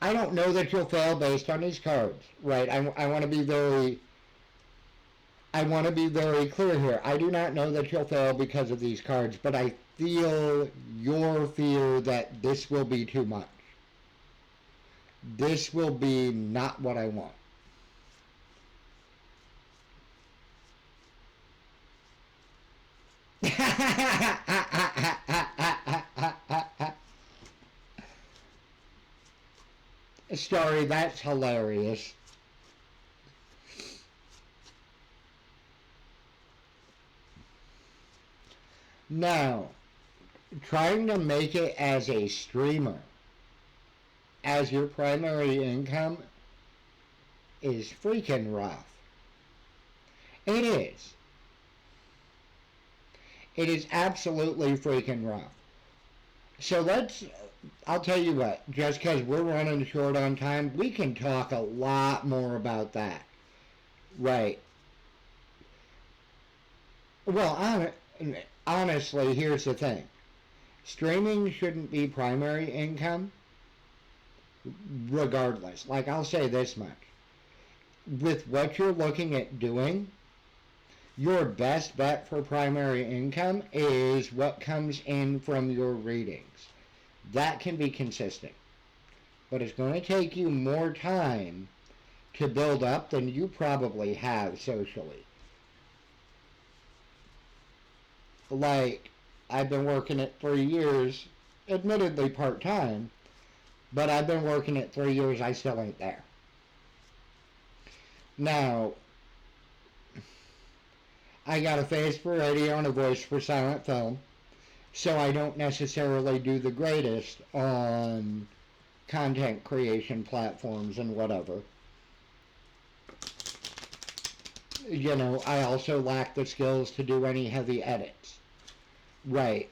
I don't know that you'll fail based on these cards, right? I want to be very, I want to be very clear here. I do not know that you'll fail because of these cards, but I feel your fear that this will be too much. This will be not what I want. Sorry, that's hilarious. Now, trying to make it as a streamer, as your primary income, is freaking rough. It is. It is absolutely freaking rough. So I'll tell you what, just because we're running short on time, we can talk a lot more about that. Right. Well, honestly, here's the thing. Streaming shouldn't be primary income, regardless. Like, I'll say this much. With what you're looking at doing, your best bet for primary income is what comes in from your readings. That can be consistent. But it's going to take you more time to build up than you probably have socially. Like, I've been working it 3 years, admittedly part-time, but I've been working it 3 years, I still ain't there. Now, I got a face for radio and a voice for silent film, so I don't necessarily do the greatest on content creation platforms and whatever. You know, I also lack the skills to do any heavy edits. Right.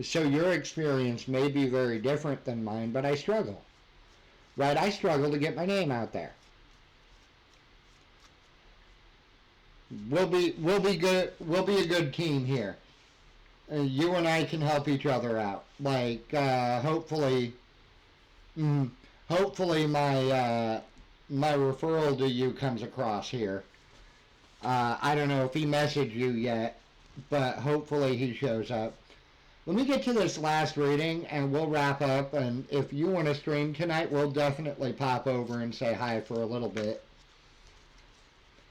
So your experience may be very different than mine, but I struggle. Right? I struggle to get my name out there. We'll be good. We'll be a good team here. You and I can help each other out. Like hopefully, hopefully my referral to you comes across here. I don't know if he messaged you yet, but hopefully he shows up. Let me get to this last reading and we'll wrap up. And if you want to stream tonight, we'll definitely pop over and say hi for a little bit.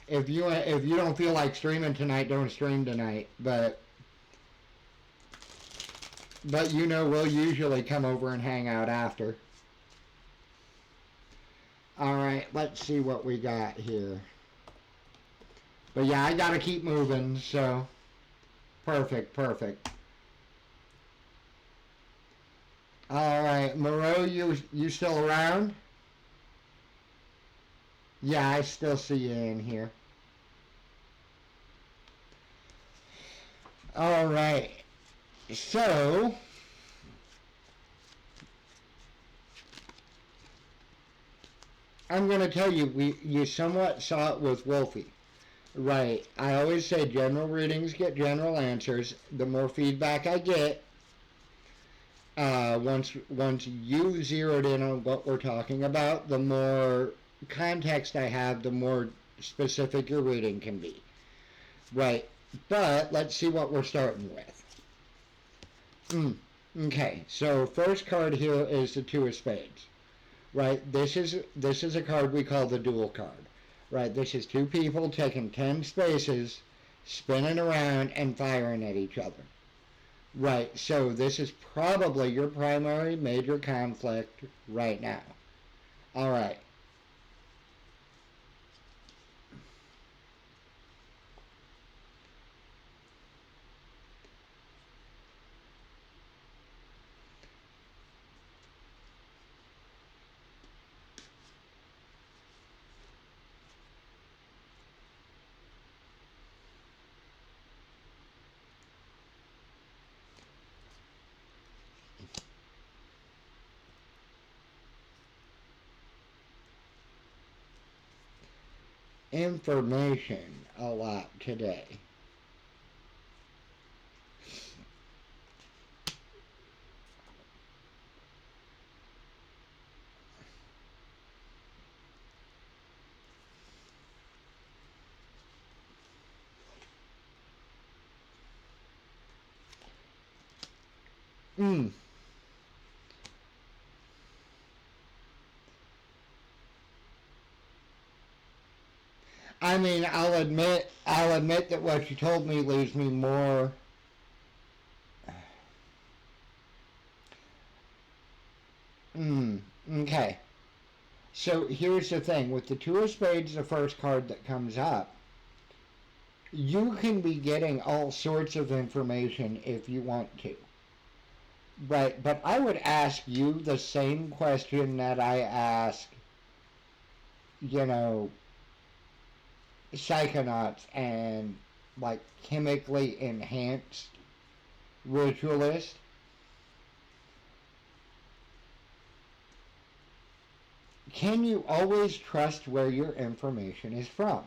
If you don't feel like streaming tonight, don't stream tonight. But you know we'll usually come over and hang out after. Alright, let's see what we got here. But yeah, I gotta keep moving, so perfect. Alright, Moreau, you still around? Yeah, I still see you in here. Alright. So I'm going to tell you, you somewhat saw it with Wolfie. Right. I always say general readings get general answers. The more feedback I get, once you zeroed in on what we're talking about, the more context I have, the more specific your reading can be. Right. But let's see what we're starting with. Okay, so first card here is the Two of Spades. Right, this is a card we call the duel card. Right, this is two people taking 10 spaces, spinning around and firing at each other. Right, so this is probably your primary major conflict right now. Alright. Information a lot today. I mean, I'll admit that what you told me leaves me more. Okay. So here's the thing. With the Two of Spades, the first card that comes up, you can be getting all sorts of information if you want to. Right, but I would ask you the same question that I ask, you know, psychonauts and like chemically enhanced ritualists. Can you always trust where your information is from?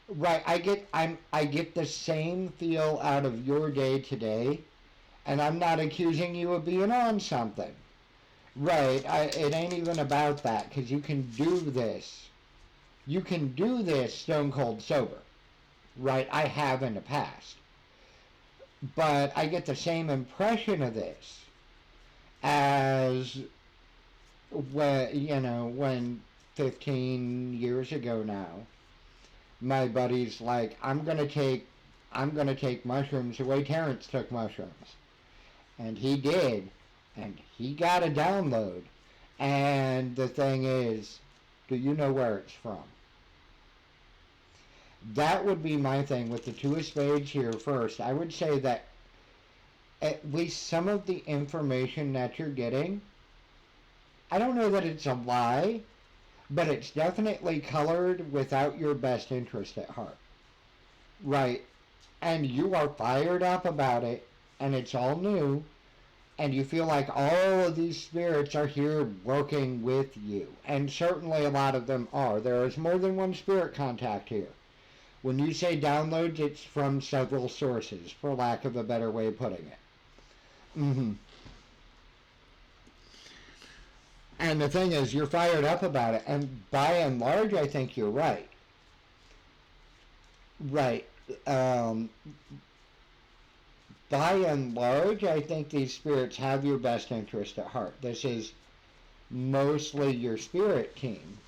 Right, I get the same feel out of your day today, and I'm not accusing you of being on something. Right, it ain't even about that, because you can do this. You can do this stone cold sober. Right, I have in the past. But I get the same impression of this as when 15 years ago now, My buddy's like, I'm gonna take mushrooms the way Terrence took mushrooms. And he did. And he got a download. And the thing is, do you know where it's from? That would be my thing with the two of spades here first. I would say that at least some of the information that you're getting, I don't know that it's a lie, but it's definitely colored without your best interest at heart. Right. And you are fired up about it, and it's all new, and you feel like all of these spirits are here working with you. And certainly a lot of them are. There is more than one spirit contact here. When you say downloads, it's from several sources, for lack of a better way of putting it. And the thing is, you're fired up about it, and by and large, I think you're right. Right. By and large, I think these spirits have your best interest at heart. This is mostly your spirit team.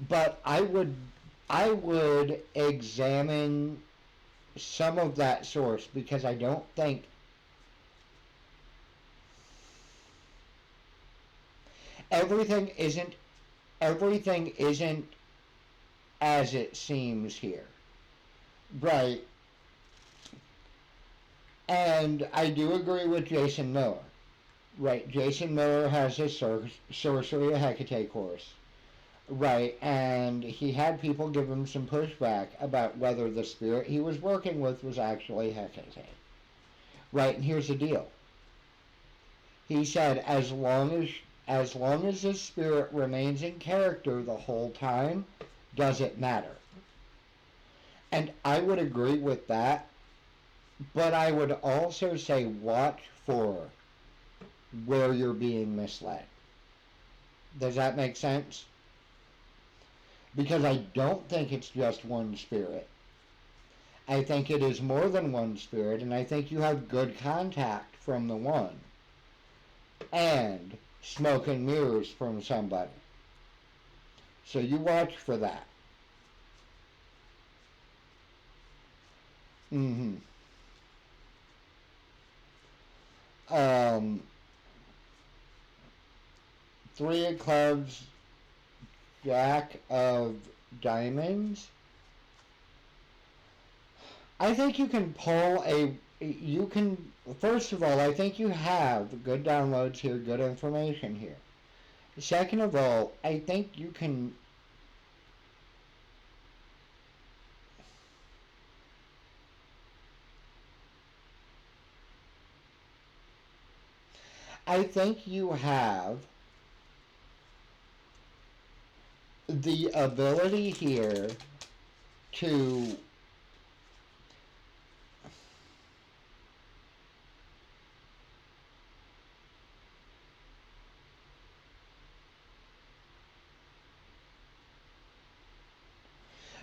But I would examine some of that source, because I don't think everything isn't as it seems here. Right. And I do agree with Jason Miller. Right. Jason Miller has a Sorcery of Hecate course. Right. And he had people give him some pushback about whether the spirit he was working with was actually Hecate. Right. And here's the deal. He said as long as the spirit remains in character the whole time, does it matter? And I would agree with that, but I would also say watch for where you're being misled. Does that make sense? Because I don't think it's just one spirit. I think it is more than one spirit, and I think you have good contact from the one. And smoke and mirrors from somebody. So you watch for that. Three of clubs, jack of diamonds. I think you can first of all, I think you have good downloads here, good information here. Second of all, I think you can have the ability here to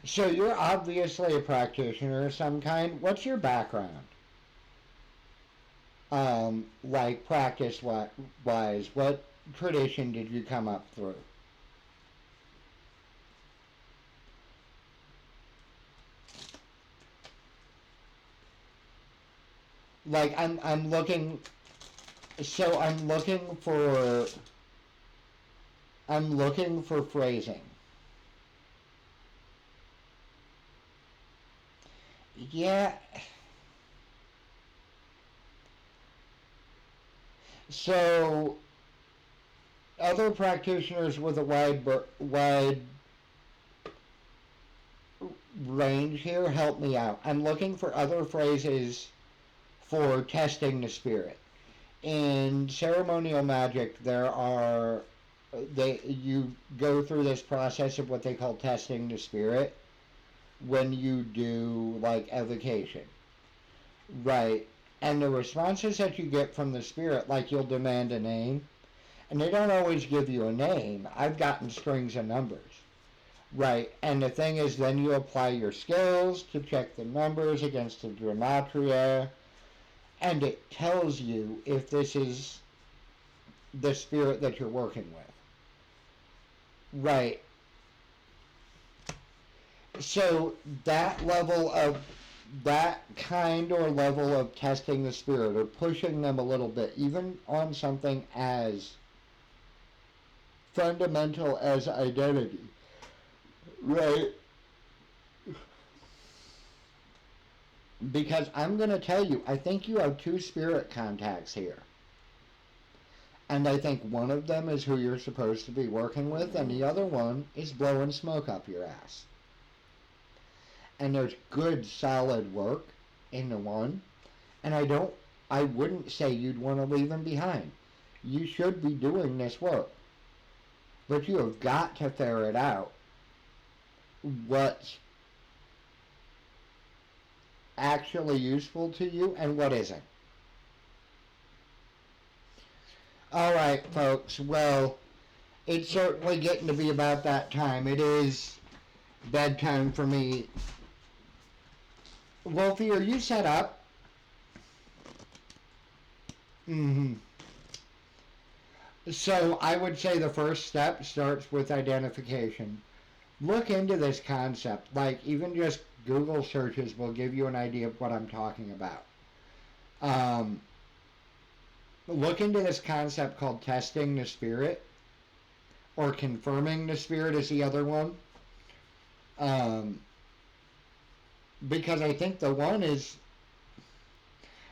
so you're obviously a practitioner of some kind. What's your background? Like practice-wise, what tradition did you come up through? Like I'm looking I'm looking for phrasing. Yeah. So other practitioners with a wide range here, help me out. I'm looking for other phrases for testing the spirit. In ceremonial magic, you go through this process of what they call testing the spirit when you do like evocation. Right. And the responses that you get from the spirit, like you'll demand a name, and they don't always give you a name. I've gotten strings of numbers. Right. And the thing is, then you apply your skills to check the numbers against the gematria, and it tells you if this is the spirit that you're working with. Right. So that level of that kind or level of testing the spirit or pushing them a little bit, even on something as fundamental as identity, right? Because I'm going to tell you, I think you have two spirit contacts here. And I think one of them is who you're supposed to be working with, and the other one is blowing smoke up your ass. And there's good, solid work in the one, and I wouldn't say you'd want to leave him behind. You should be doing this work. But you have got to ferret out what's actually useful to you and what isn't. Alright, folks, well, it's certainly getting to be about that time. It is bedtime for me. Wolfie, are you set up? Mm-hmm. So I would say the first step starts with identification. Look into this concept. Like, even just Google searches will give you an idea of what I'm talking about. Look into this concept called testing the spirit, or confirming the spirit is the other one. Because I think the one is,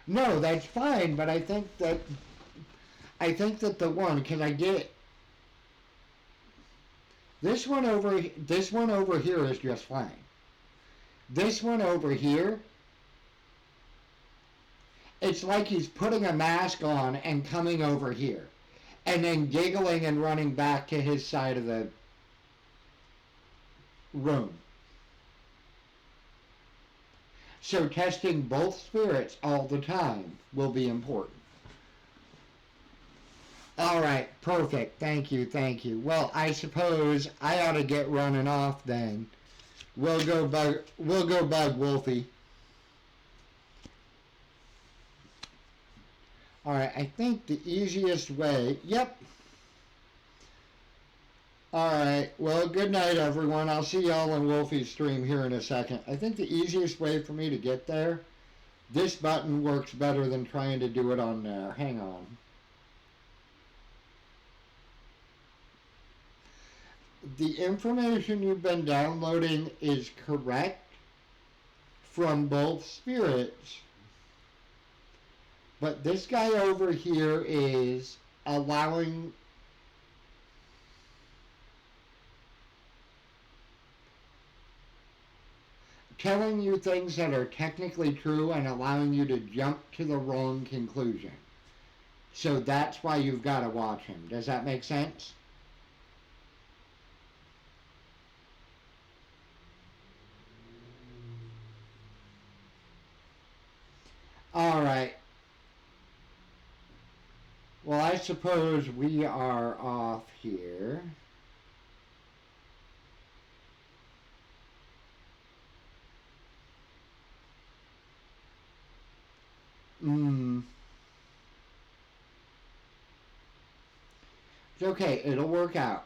no, that's fine, but I think that the one, because I get it. This one over here is just fine. This one over here, it's like he's putting a mask on and coming over here, and then giggling and running back to his side of the room. So testing both spirits all the time will be important. All right, perfect. Thank you. Well, I suppose I ought to get running off then. We'll go bug Wolfie. All right, I think the easiest way. Yep. All right. Well, good night, everyone. I'll see y'all on Wolfie's stream here in a second. I think the easiest way for me to get there, this button works better than trying to do it on there. Hang on. The information you've been downloading is correct from both spirits, but this guy over here is telling you things that are technically true and allowing you to jump to the wrong conclusion. So that's why you've got to watch him. Does that make sense? All right. Well, I suppose we are off here. It's okay. It'll work out.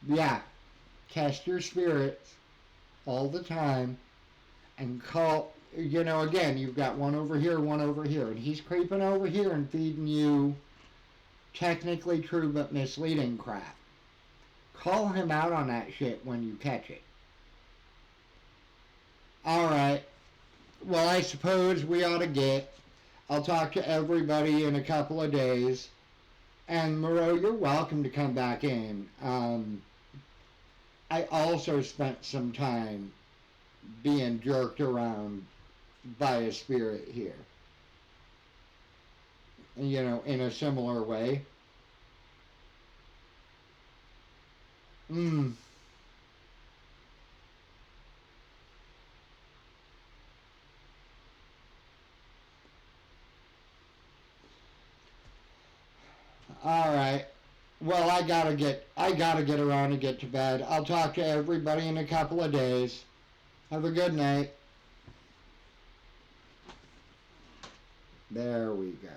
Yeah. Test your spirits all the time and call, again, you've got one over here, and he's creeping over here and feeding you technically true but misleading crap. Call him out on that shit when you catch it. Alright. Well, I suppose we ought to get. I'll talk to everybody in a couple of days. And Moreau, you're welcome to come back in. I also spent some time being jerked around by a spirit here. In a similar way. All right. Well, I gotta get around and get to bed. I'll talk to everybody in a couple of days. Have a good night. There we go.